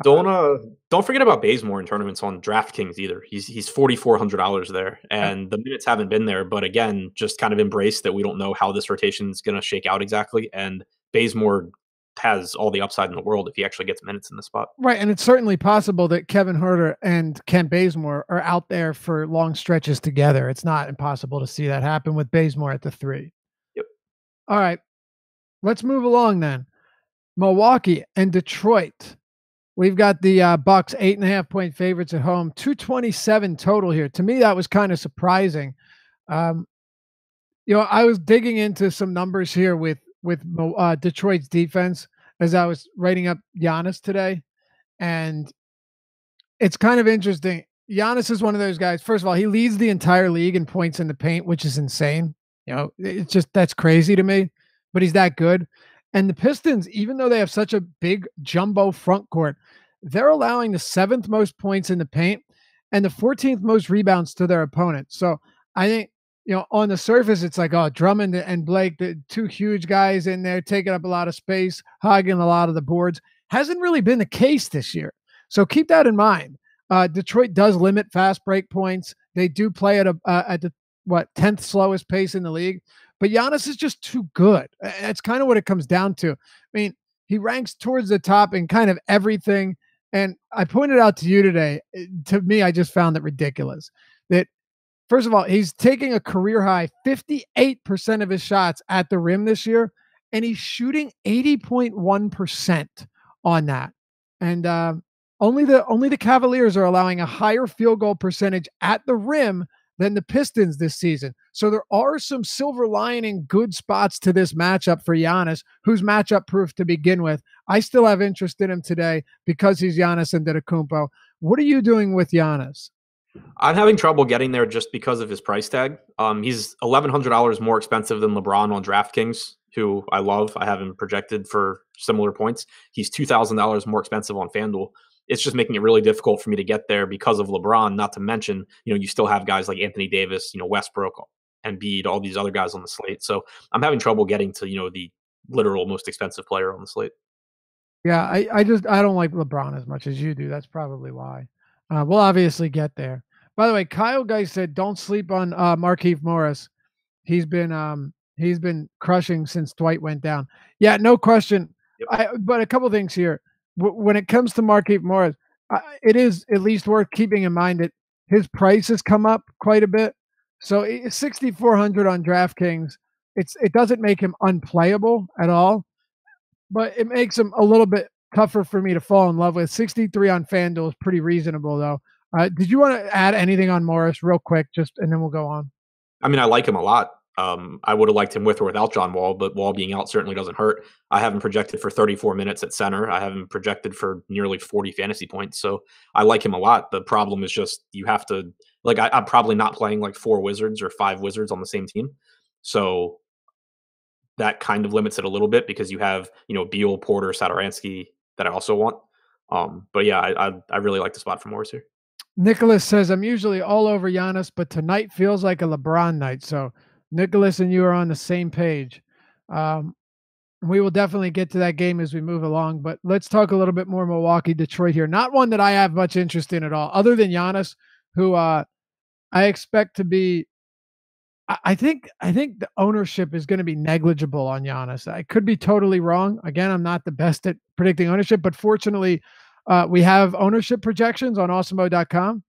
Don't forget about Bazemore in tournaments on DraftKings either. He's $4,400 there, and the minutes haven't been there. But again, just kind of embrace that we don't know how this rotation is going to shake out exactly, and Bazemore has all the upside in the world if he actually gets minutes in the spot. Right, and it's certainly possible that Kevin Huerter and Kent Bazemore are out there for long stretches together. It's not impossible to see that happen with Bazemore at the 3. Yep. All right, let's move along then. Milwaukee and Detroit. We've got the Bucks 8.5-point favorites at home, 227 total here. To me, that was kind of surprising. I was digging into some numbers here with Detroit's defense as I was writing up Giannis today, and it's kind of interesting. Giannis is one of those guys. First of all, he leads the entire league in points in the paint, which is insane. It's just that's crazy to me, but he's that good. And the Pistons, even though they have such a big jumbo front court, they're allowing the 7th most points in the paint and the 14th most rebounds to their opponent. So I think, on the surface, it's like, oh, Drummond and Blake, the 2 huge guys in there taking up a lot of space, hogging a lot of the boards. Hasn't really been the case this year. So keep that in mind. Detroit does limit fast break points. They do play at the 10th slowest pace in the league. But Giannis is just too good. That's kind of what it comes down to. I mean, he ranks towards the top in kind of everything. And I pointed out to you today, to me, I just found it ridiculous that, first of all, he's taking a career high 58% of his shots at the rim this year, and he's shooting 80.1% on that. And only the Cavaliers are allowing a higher field goal percentage at the rim than the Pistons this season. So there are some silver lining good spots to this matchup for Giannis, who's matchup proof to begin with. I still have interest in him today because he's Giannis Antetokounmpo. What are you doing with Giannis? I'm having trouble getting there just because of his price tag. He's $1,100 more expensive than LeBron on DraftKings, who I love. I have him projected for similar points. He's $2,000 more expensive on FanDuel. It's just making it really difficult for me to get there because of LeBron, not to mention, you still have guys like Anthony Davis, Westbrook, Embiid, all these other guys on the slate. So I'm having trouble getting to, the literal most expensive player on the slate. Yeah, I don't like LeBron as much as you do. That's probably why. We'll obviously get there. By the way, Kyle Guy said, don't sleep on Markieff Morris. He's been crushing since Dwight went down. Yeah, no question. Yep. But a couple things here. When it comes to Markieff Morris, it is at least worth keeping in mind that his price has come up quite a bit. So 6,400 on DraftKings it doesn't make him unplayable at all, but it makes him a little bit tougher for me to fall in love with. 63 on FanDuel is pretty reasonable, though. Did you want to add anything on Morris real quick, and then we'll go on? I mean, I like him a lot. I would have liked him with or without John Wall, but Wall being out certainly doesn't hurt. I have him projected for 34 minutes at center. I have him projected for nearly 40 fantasy points. So I like him a lot. The problem is just you have to, like, I'm probably not playing like 4 Wizards or 5 Wizards on the same team. So that kind of limits it a little bit because you have, Beal, Porter, Satoransky that I also want. But yeah, I really like the spot for Morris here. Nicholas says, I'm usually all over Giannis, but tonight feels like a LeBron night. So Nicholas and you are on the same page. We will definitely get to that game as we move along, but let's talk a little bit more Milwaukee, Detroit here. Not one that I have much interest in at all, other than Giannis, who I expect to be. I think the ownership is going to be negligible on Giannis. I could be totally wrong. Again, I'm not the best at predicting ownership, but fortunately, we have ownership projections on awesemo.com.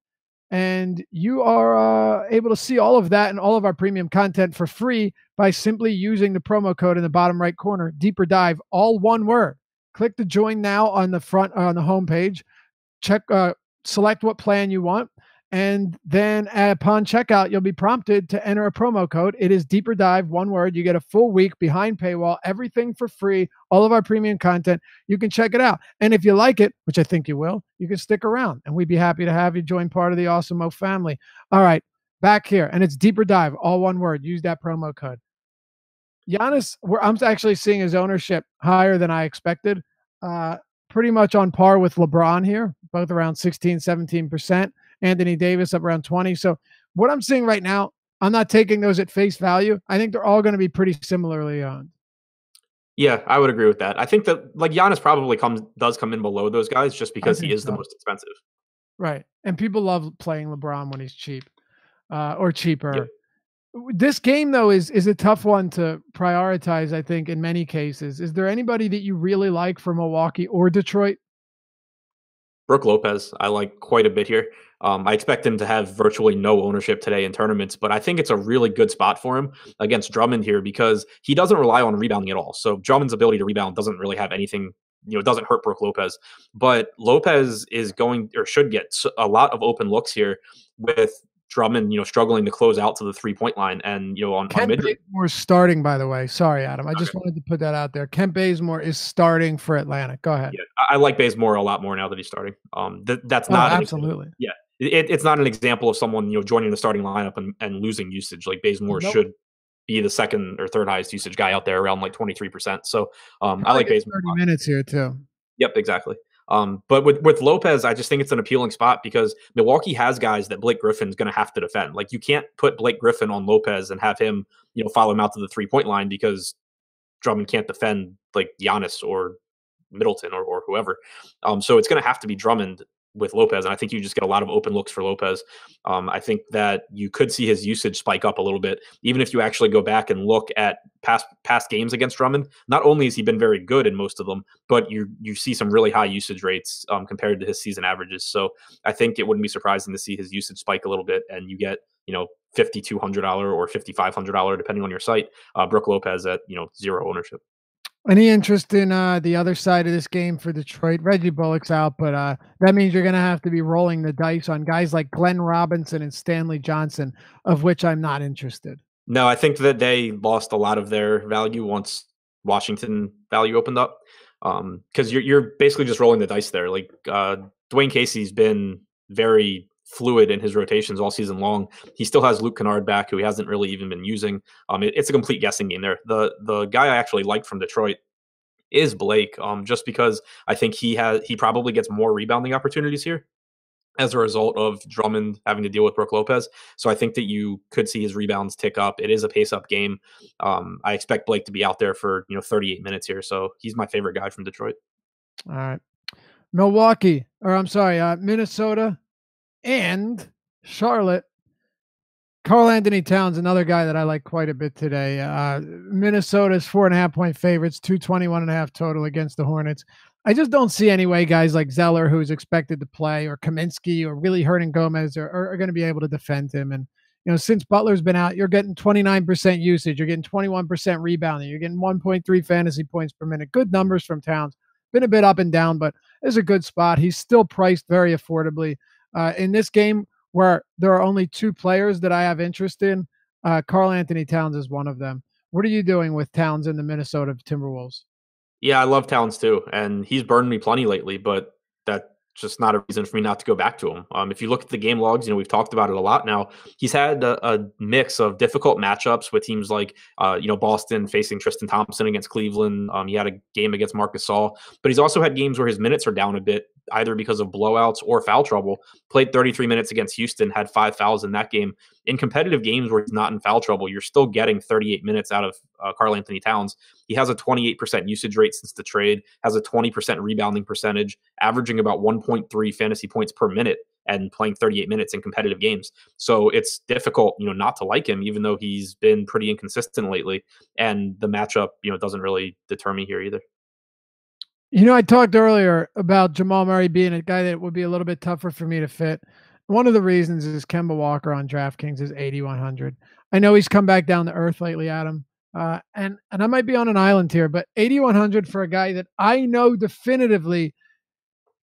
And you are able to see all of that and all of our premium content for free by simply using the promo code in the bottom right corner, Deeper Dive, all one word. Click the join now on the front on the homepage. Select what plan you want, and then upon checkout, you'll be prompted to enter a promo code. It is Deeper Dive, one word. You get a full week behind paywall, everything for free, all of our premium content. You can check it out. And if you like it, which I think you will, you can stick around, and we'd be happy to have you join part of the Awesemo family. All right, back here, and it's Deeper Dive, all one word. Use that promo code. Giannis, I'm actually seeing his ownership higher than I expected. Pretty much on par with LeBron here, both around 16, 17%. Anthony Davis up around 20. So what I'm seeing right now, I'm not taking those at face value. I think they're all going to be pretty similarly owned. Yeah, I would agree with that. I think that like Giannis probably does come in below those guys just because he is the most expensive. Right. And people love playing LeBron when he's cheap or cheaper. Yep. This game, though, is a tough one to prioritize, I think, in many cases. Is there anybody that you really like for Milwaukee or Detroit? Brook Lopez, I like quite a bit here. I expect him to have virtually no ownership today in tournaments, but I think it's a really good spot for him against Drummond here because he doesn't rely on rebounding at all. So Drummond's ability to rebound doesn't really have anything, it doesn't hurt Brook Lopez. But Lopez is going or should get a lot of open looks here with Drummond, struggling to close out to the 3-point line. And, on mid. Bazemore is starting, by the way. Sorry, Adam. I just wanted to put that out there. Kent Bazemore is starting for Atlanta. Go ahead. Yeah, I like Bazemore a lot more now that he's starting. That's not absolutely. Yeah. It's not an example of someone, joining the starting lineup and losing usage. Like Bazemore should be the second or third highest usage guy out there around like 23%. So I like Bazemore. 30 minutes here too. Yep, exactly. But with Lopez, I just think it's an appealing spot because Milwaukee has guys that Blake Griffin's going to have to defend. Like you can't put Blake Griffin on Lopez and have him, follow him out to the 3-point line because Drummond can't defend like Giannis or Middleton or whoever. So it's going to have to be Drummond with Lopez, and I think you just get a lot of open looks for Lopez. I think that you could see his usage spike up a little bit, even if you actually go back and look at past games against Drummond. Not only has he been very good in most of them, but you see some really high usage rates compared to his season averages. So I think it wouldn't be surprising to see his usage spike a little bit, and you get $5,200 or $5,500 depending on your site. Brook Lopez at 0 ownership. Any interest in the other side of this game for Detroit? Reggie Bullock's out, but that means you're going to have to be rolling the dice on guys like Glenn Robinson and Stanley Johnson, of which I'm not interested. No, I think that they lost a lot of their value once Washington value opened up because you're basically just rolling the dice there. Like Dwayne Casey's been very fluid in his rotations all season long. He still has Luke Kennard back, who he hasn't really even been using. It's a complete guessing game there. The guy I actually like from Detroit is Blake, just because I think he probably gets more rebounding opportunities here as a result of Drummond having to deal with Brook Lopez. So I think that you could see his rebounds tick up. It is a pace-up game. I expect Blake to be out there for 38 minutes here. So he's my favorite guy from Detroit. All right. Minnesota and Charlotte. Karl Anthony Towns, another guy that I like quite a bit today. Minnesota's 4.5-point favorites, 221.5 total against the Hornets. I just don't see any way guys like Zeller, who's expected to play, or Kaminsky, or really Hernan Gomez are going to be able to defend him. And since Butler's been out, you're getting 29% usage. You're getting 21% rebounding. You're getting 1.3 fantasy points per minute. Good numbers from Towns. Been a bit up and down, but it's a good spot. He's still priced very affordably. In this game where there are only two players that I have interest in, Karl Anthony Towns is one of them. What are you doing with Towns in the Minnesota Timberwolves? Yeah, I love Towns too, and he's burned me plenty lately, but that's just not a reason for me not to go back to him. If you look at the game logs, we've talked about it a lot now. He's had a mix of difficult matchups with teams like, Boston facing Tristan Thompson against Cleveland. He had a game against Marc Gasol, but he's also had games where his minutes are down a bit, either because of blowouts or foul trouble. Played 33 minutes against Houston, had 5 fouls in that game. In competitive games where he's not in foul trouble, you're still getting 38 minutes out of Karl Anthony Towns. He has a 28% usage rate since the trade, has a 20% rebounding percentage, averaging about 1.3 fantasy points per minute and playing 38 minutes in competitive games. So it's difficult, not to like him, even though he's been pretty inconsistent lately. And the matchup, doesn't really deter me here either. I talked earlier about Jamal Murray being a guy that would be a little bit tougher for me to fit. One of the reasons is Kemba Walker on DraftKings is 8,100. I know he's come back down to earth lately, Adam. And I might be on an island here, but 8,100 for a guy that I know definitively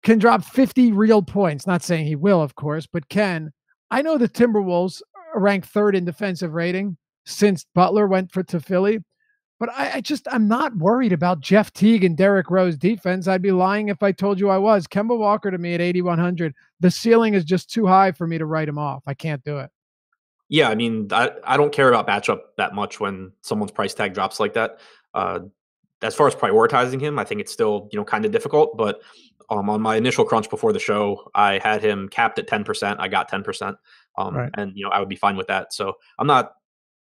can drop 50 real points. Not saying he will, of course, but can. I know the Timberwolves are ranked third in defensive rating since Butler went to Philly. But I'm not worried about Jeff Teague and Derrick Rose defense. I'd be lying if I told you I was. Kemba Walker to me at 8,100. The ceiling is just too high for me to write him off. I can't do it. Yeah, I mean, I don't care about matchup that much when someone's price tag drops like that. As far as prioritizing him, I think it's still, kind of difficult. But on my initial crunch before the show, I had him capped at 10%. I got 10%. Right. And, I would be fine with that. So I'm not.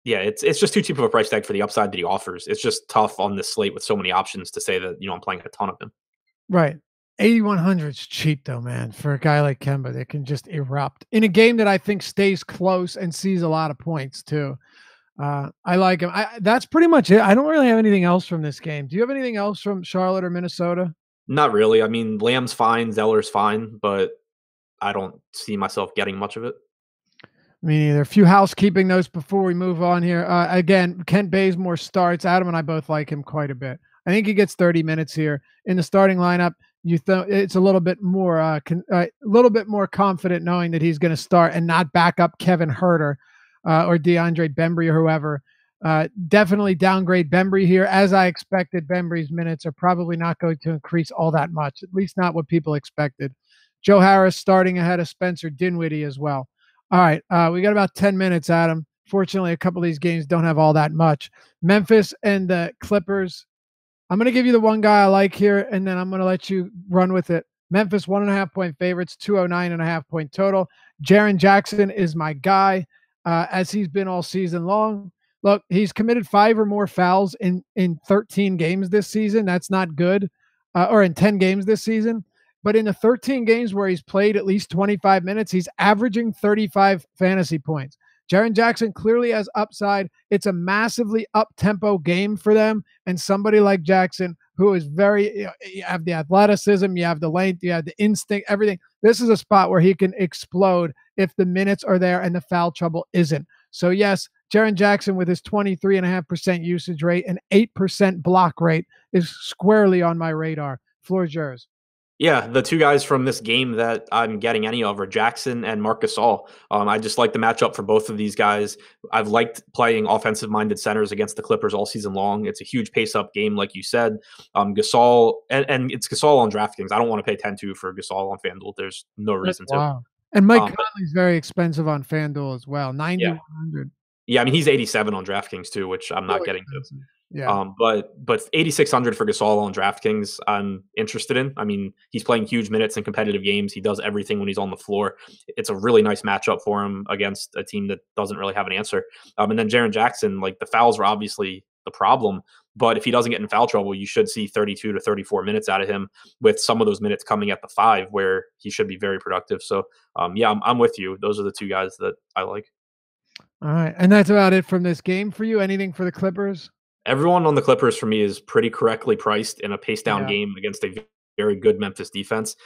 Yeah, it's just too cheap of a price tag for the upside that he offers. It's just tough on this slate with so many options to say that, I'm playing a ton of him. Right. 8,100 is cheap though, man, for a guy like Kemba that can just erupt in a game that I think stays close and sees a lot of points too. I like him. That's pretty much it. I don't really have anything else from this game. Do you have anything else from Charlotte or Minnesota? Not really. I mean, Lamb's fine, Zeller's fine, but I don't see myself getting much of it. Me neither. A few housekeeping notes before we move on here. Again, Kent Bazemore starts. Adam and I both like him quite a bit. I think he gets 30 minutes here in the starting lineup. It's a little bit more, confident knowing that he's going to start and not back up Kevin Huerter or DeAndre Bembry or whoever. Definitely downgrade Bembry here. As I expected, Bembry's minutes are probably not going to increase all that much, at least not what people expected. Joe Harris starting ahead of Spencer Dinwiddie as well. All right, we got about 10 minutes, Adam. Fortunately, a couple of these games don't have all that much. Memphis and the Clippers. I'm going to give you the one guy I like here, and then I'm going to let you run with it. Memphis, 1.5-point favorites, 209.5-point total. Jaren Jackson is my guy, as he's been all season long. Look, he's committed 5 or more fouls in 13 games this season. That's not good. Or in 10 games this season. But in the 13 games where he's played at least 25 minutes, he's averaging 35 fantasy points. Jaren Jackson clearly has upside. It's a massively up-tempo game for them. And somebody like Jackson, who is you have the athleticism, you have the length, you have the instinct, everything. This is a spot where he can explode if the minutes are there and the foul trouble isn't. So yes, Jaren Jackson with his 23.5% usage rate and 8% block rate is squarely on my radar. Floor is yours. Yeah, the two guys from this game that I'm getting any of are Jackson and Marc Gasol. I just like the matchup for both of these guys. I've liked playing offensive-minded centers against the Clippers all season long. It's a huge pace-up game, like you said. Gasol, and it's Gasol on DraftKings. I don't want to pay 10-2 for Gasol on FanDuel. There's no reason to. Wow. And Mike Conley's very expensive on FanDuel as well, 9,100. Yeah, I mean, he's 87 on DraftKings too, which I'm not getting to. Yeah. But 8,600 for Gasol on DraftKings, I'm interested in. I mean, he's playing huge minutes in competitive games. He does everything when he's on the floor. It's a really nice matchup for him against a team that doesn't really have an answer. And then Jaren Jackson, like the fouls are obviously the problem, but if he doesn't get in foul trouble, you should see 32 to 34 minutes out of him, with some of those minutes coming at the 5 where he should be very productive. So I'm with you. Those are the two guys that I like. All right. And that's about it from this game for you. Anything for the Clippers? Everyone on the Clippers for me is pretty correctly priced in a pace down game against a very good Memphis defense.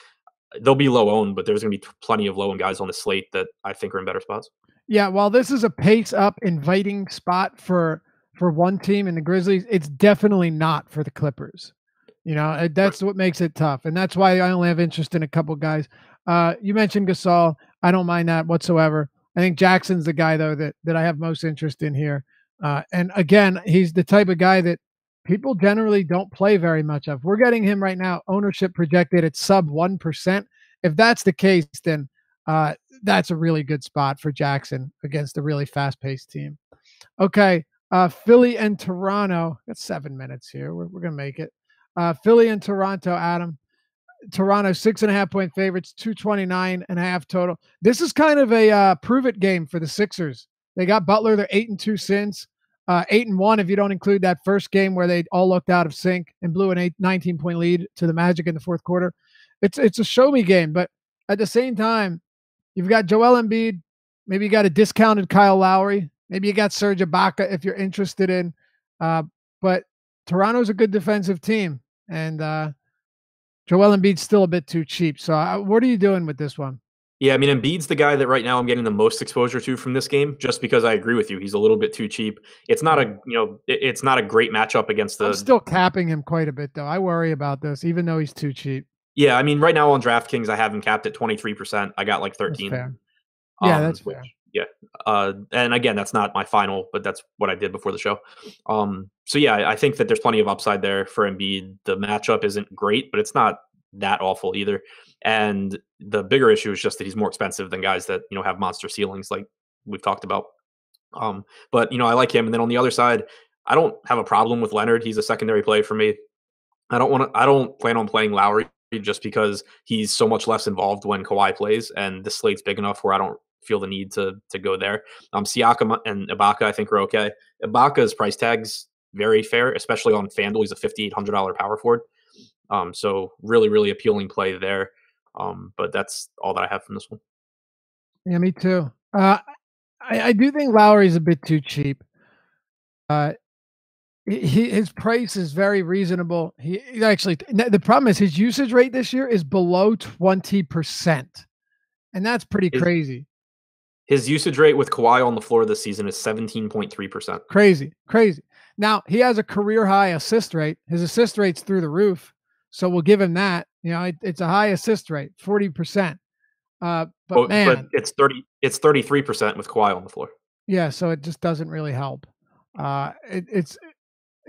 They'll be low owned, but there's going to be plenty of low owned guys on the slate that I think are in better spots. Yeah, while this is a pace up inviting spot for one team in the Grizzlies, it's definitely not for the Clippers. That's what makes it tough, and that's why I only have interest in a couple guys. You mentioned Gasol. I don't mind that whatsoever. I think Jackson's the guy though that I have most interest in here. And again, he's the type of guy that people generally don't play very much of. We're getting him right now. Ownership projected at sub 1%. If that's the case, then that's a really good spot for Jackson against a really fast-paced team. Okay, Philly and Toronto. That's 7 minutes here. We're gonna make it. Philly and Toronto, Adam. Toronto 6.5-point favorites, 229.5 total. This is kind of a prove it game for the Sixers. They got Butler. They're 8-2 since. 8-1 if you don't include that first game where they all looked out of sync and blew an 19-point lead to the Magic in the fourth quarter. It's a show me game, but at the same time, you've got Joel Embiid. Maybe you got a discounted Kyle Lowry. Maybe you got Serge Ibaka if you're interested in. But Toronto's a good defensive team, and Joel Embiid's still a bit too cheap. So what are you doing with this one? Yeah, I mean, Embiid's the guy that right now I'm getting the most exposure to from this game, just because I agree with you. He's a little bit too cheap. It's not it's not a great matchup against the. I'm still capping him quite a bit though. I worry about this, even though he's too cheap. Yeah, I mean, right now on DraftKings, I have him capped at 23%. I got like 13. That's fair. Yeah, that's fair. Yeah. And again, that's not my final, but that's what I did before the show. So yeah, I think that there's plenty of upside there for Embiid. The matchup isn't great, but it's not that awful either. And the bigger issue is just that he's more expensive than guys that, have monster ceilings like we've talked about. But I like him. And then on the other side, I don't have a problem with Leonard. He's a secondary play for me. I don't plan on playing Lowry just because he's so much less involved when Kawhi plays, and the slate's big enough where I don't feel the need to go there. Siakam and Ibaka I think are okay. Ibaka's price tag's very fair, especially on FanDuel. He's a $5,800 power forward. So really, really appealing play there. But that's all that I have from this one. Yeah, me too. I do think Lowry's a bit too cheap. His price is very reasonable. He actually, the problem is his usage rate this year is below 20%, and that's pretty crazy. His usage rate with Kawhi on the floor this season is 17.3%. Crazy. Now he has a career high assist rate. His assist rate's through the roof, so we'll give him that. It's a high assist rate, 40%. But it's 33% with Kawhi on the floor. Yeah, so it just doesn't really help.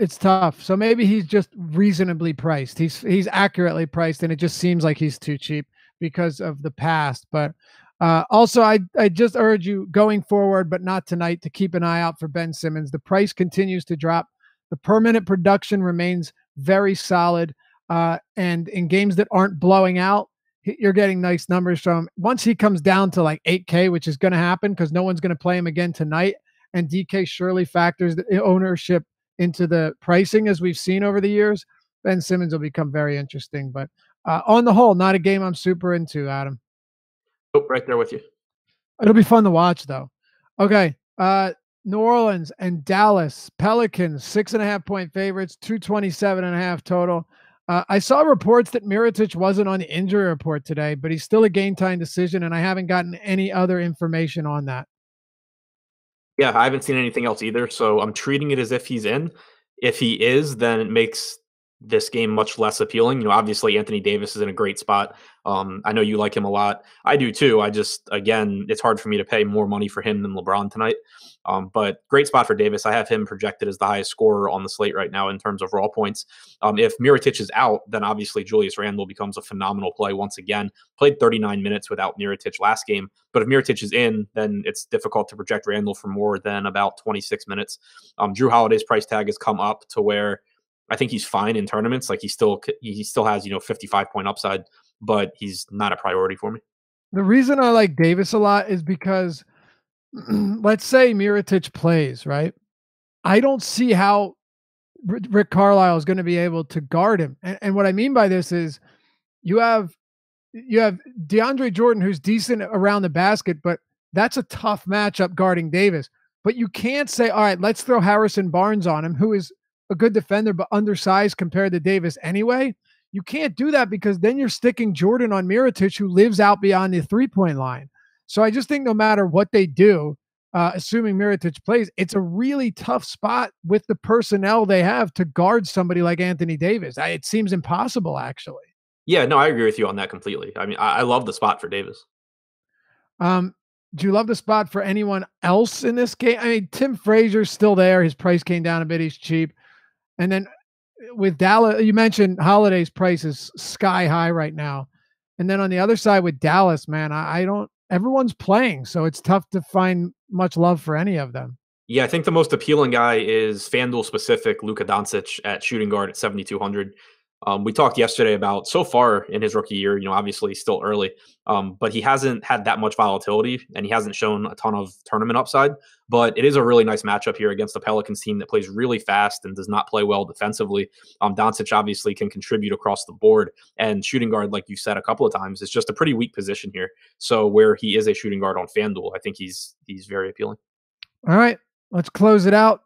It's tough. So maybe he's just reasonably priced. He's accurately priced, and it just seems like he's too cheap because of the past. But also, I just urge you going forward, but not tonight, to keep an eye out for Ben Simmons. The price continues to drop. The per minute production remains very solid. And in games that aren't blowing out, you're getting nice numbers from him. Once he comes down to like 8K, which is going to happen because no one's going to play him again tonight, and DK surely factors the ownership into the pricing as we've seen over the years, Ben Simmons will become very interesting. But on the whole, not a game I'm super into, Adam. Oh, right there with you. It'll be fun to watch, though. Okay. New Orleans and Dallas Pelicans, 6.5-point favorites, 227.5 total. I saw reports that Mirotic wasn't on the injury report today, but he's still a game time decision, and I haven't gotten any other information on that. Yeah, I haven't seen anything else either, so I'm treating it as if he's in. If he is, then it makes this game much less appealing. Obviously Anthony Davis is in a great spot. I know you like him a lot. I do too. Again, it's hard for me to pay more money for him than LeBron tonight. But great spot for Davis. I have him projected as the highest scorer on the slate right now in terms of raw points. If Mirotic is out, then obviously Julius Randle becomes a phenomenal play once again. Played 39 minutes without Mirotic last game. But if Mirotic is in, then it's difficult to project Randle for more than about 26 minutes. Drew Holiday's price tag has come up to where I think he's fine in tournaments. Like he still has 55-point upside, but he's not a priority for me. The reason I like Davis a lot is because let's say Mirotic plays, right? I don't see how Rick Carlisle is going to be able to guard him. And what I mean by this is you have DeAndre Jordan, who's decent around the basket, but that's a tough matchup guarding Davis. But you can't say, all right, let's throw Harrison Barnes on him, who is a good defender, but undersized compared to Davis anyway. You can't do that because then you're sticking Jordan on Mirotic, who lives out beyond the 3-point line. So I just think no matter what they do, assuming Mirotic plays, it's a really tough spot with the personnel they have to guard somebody like Anthony Davis. It seems impossible, actually. Yeah, no, I agree with you on that completely. I mean, I love the spot for Davis. Do you love the spot for anyone else in this game? I mean, Tim Frazier's still there. His price came down a bit. He's cheap. And then with Dallas, you mentioned Holiday's price is sky high right now. And then on the other side with Dallas, man, I don't, everyone's playing. So it's tough to find much love for any of them. Yeah, I think the most appealing guy is FanDuel specific Luka Doncic at shooting guard at 7,200. We talked yesterday about so far in his rookie year, obviously still early, but he hasn't had that much volatility and he hasn't shown a ton of tournament upside. But it is a really nice matchup here against the Pelicans team that plays really fast and does not play well defensively. Doncic obviously can contribute across the board, and shooting guard, like you said a couple of times, is just a pretty weak position here. So where he is a shooting guard on FanDuel, I think he's very appealing. All right, let's close it out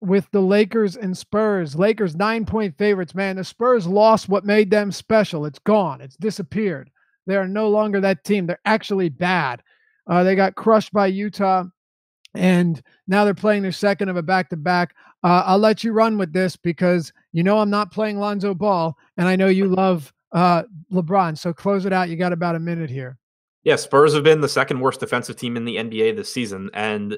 with the Lakers and Spurs. Lakers 9-point favorites, man. The Spurs lost what made them special. It's gone. It's disappeared. They are no longer that team. They're actually bad. They got crushed by Utah, and now they're playing their second of a back-to-back. I'll let you run with this because I'm not playing Lonzo Ball, and I know you love LeBron. So close it out. You got about a minute here. Yeah, Spurs have been the second worst defensive team in the NBA this season, and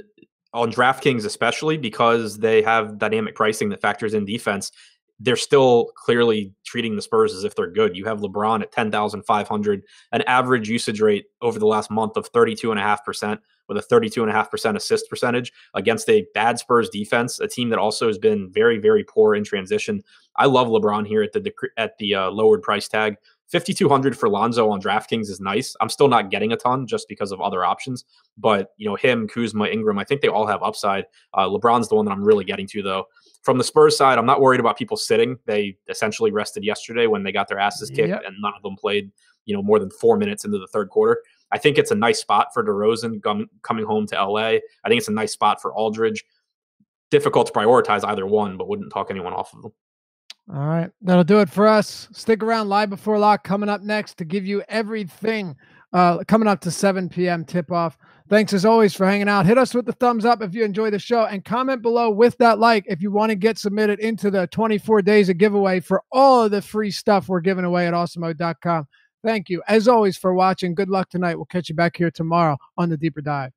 on DraftKings, especially because they have dynamic pricing that factors in defense, they're still clearly treating the Spurs as if they're good. You have LeBron at 10,500, an average usage rate over the last month of 32.5%, with a 32.5% assist percentage against a bad Spurs defense, a team that also has been very, very poor in transition. I love LeBron here at the lowered price tag. 5,200 for Lonzo on DraftKings is nice. I'm still not getting a ton just because of other options, but him, Kuzma, Ingram, I think they all have upside. LeBron's the one that I'm really getting to, though. From the Spurs side, I'm not worried about people sitting. They essentially rested yesterday when they got their asses kicked, and none of them played, more than 4 minutes into the third quarter. I think it's a nice spot for DeRozan coming home to LA. I think it's a nice spot for Aldridge. Difficult to prioritize either one, but wouldn't talk anyone off of them. All right, that'll do it for us. Stick around. Live Before Lock coming up next to give you everything coming up to 7 p.m. tip-off. Thanks, as always, for hanging out. Hit us with the thumbs up if you enjoy the show, and comment below with that like if you want to get submitted into the 24 days of giveaway for all of the free stuff we're giving away at awesomemode.com. Thank you, as always, for watching. Good luck tonight. We'll catch you back here tomorrow on The Deeper Dive.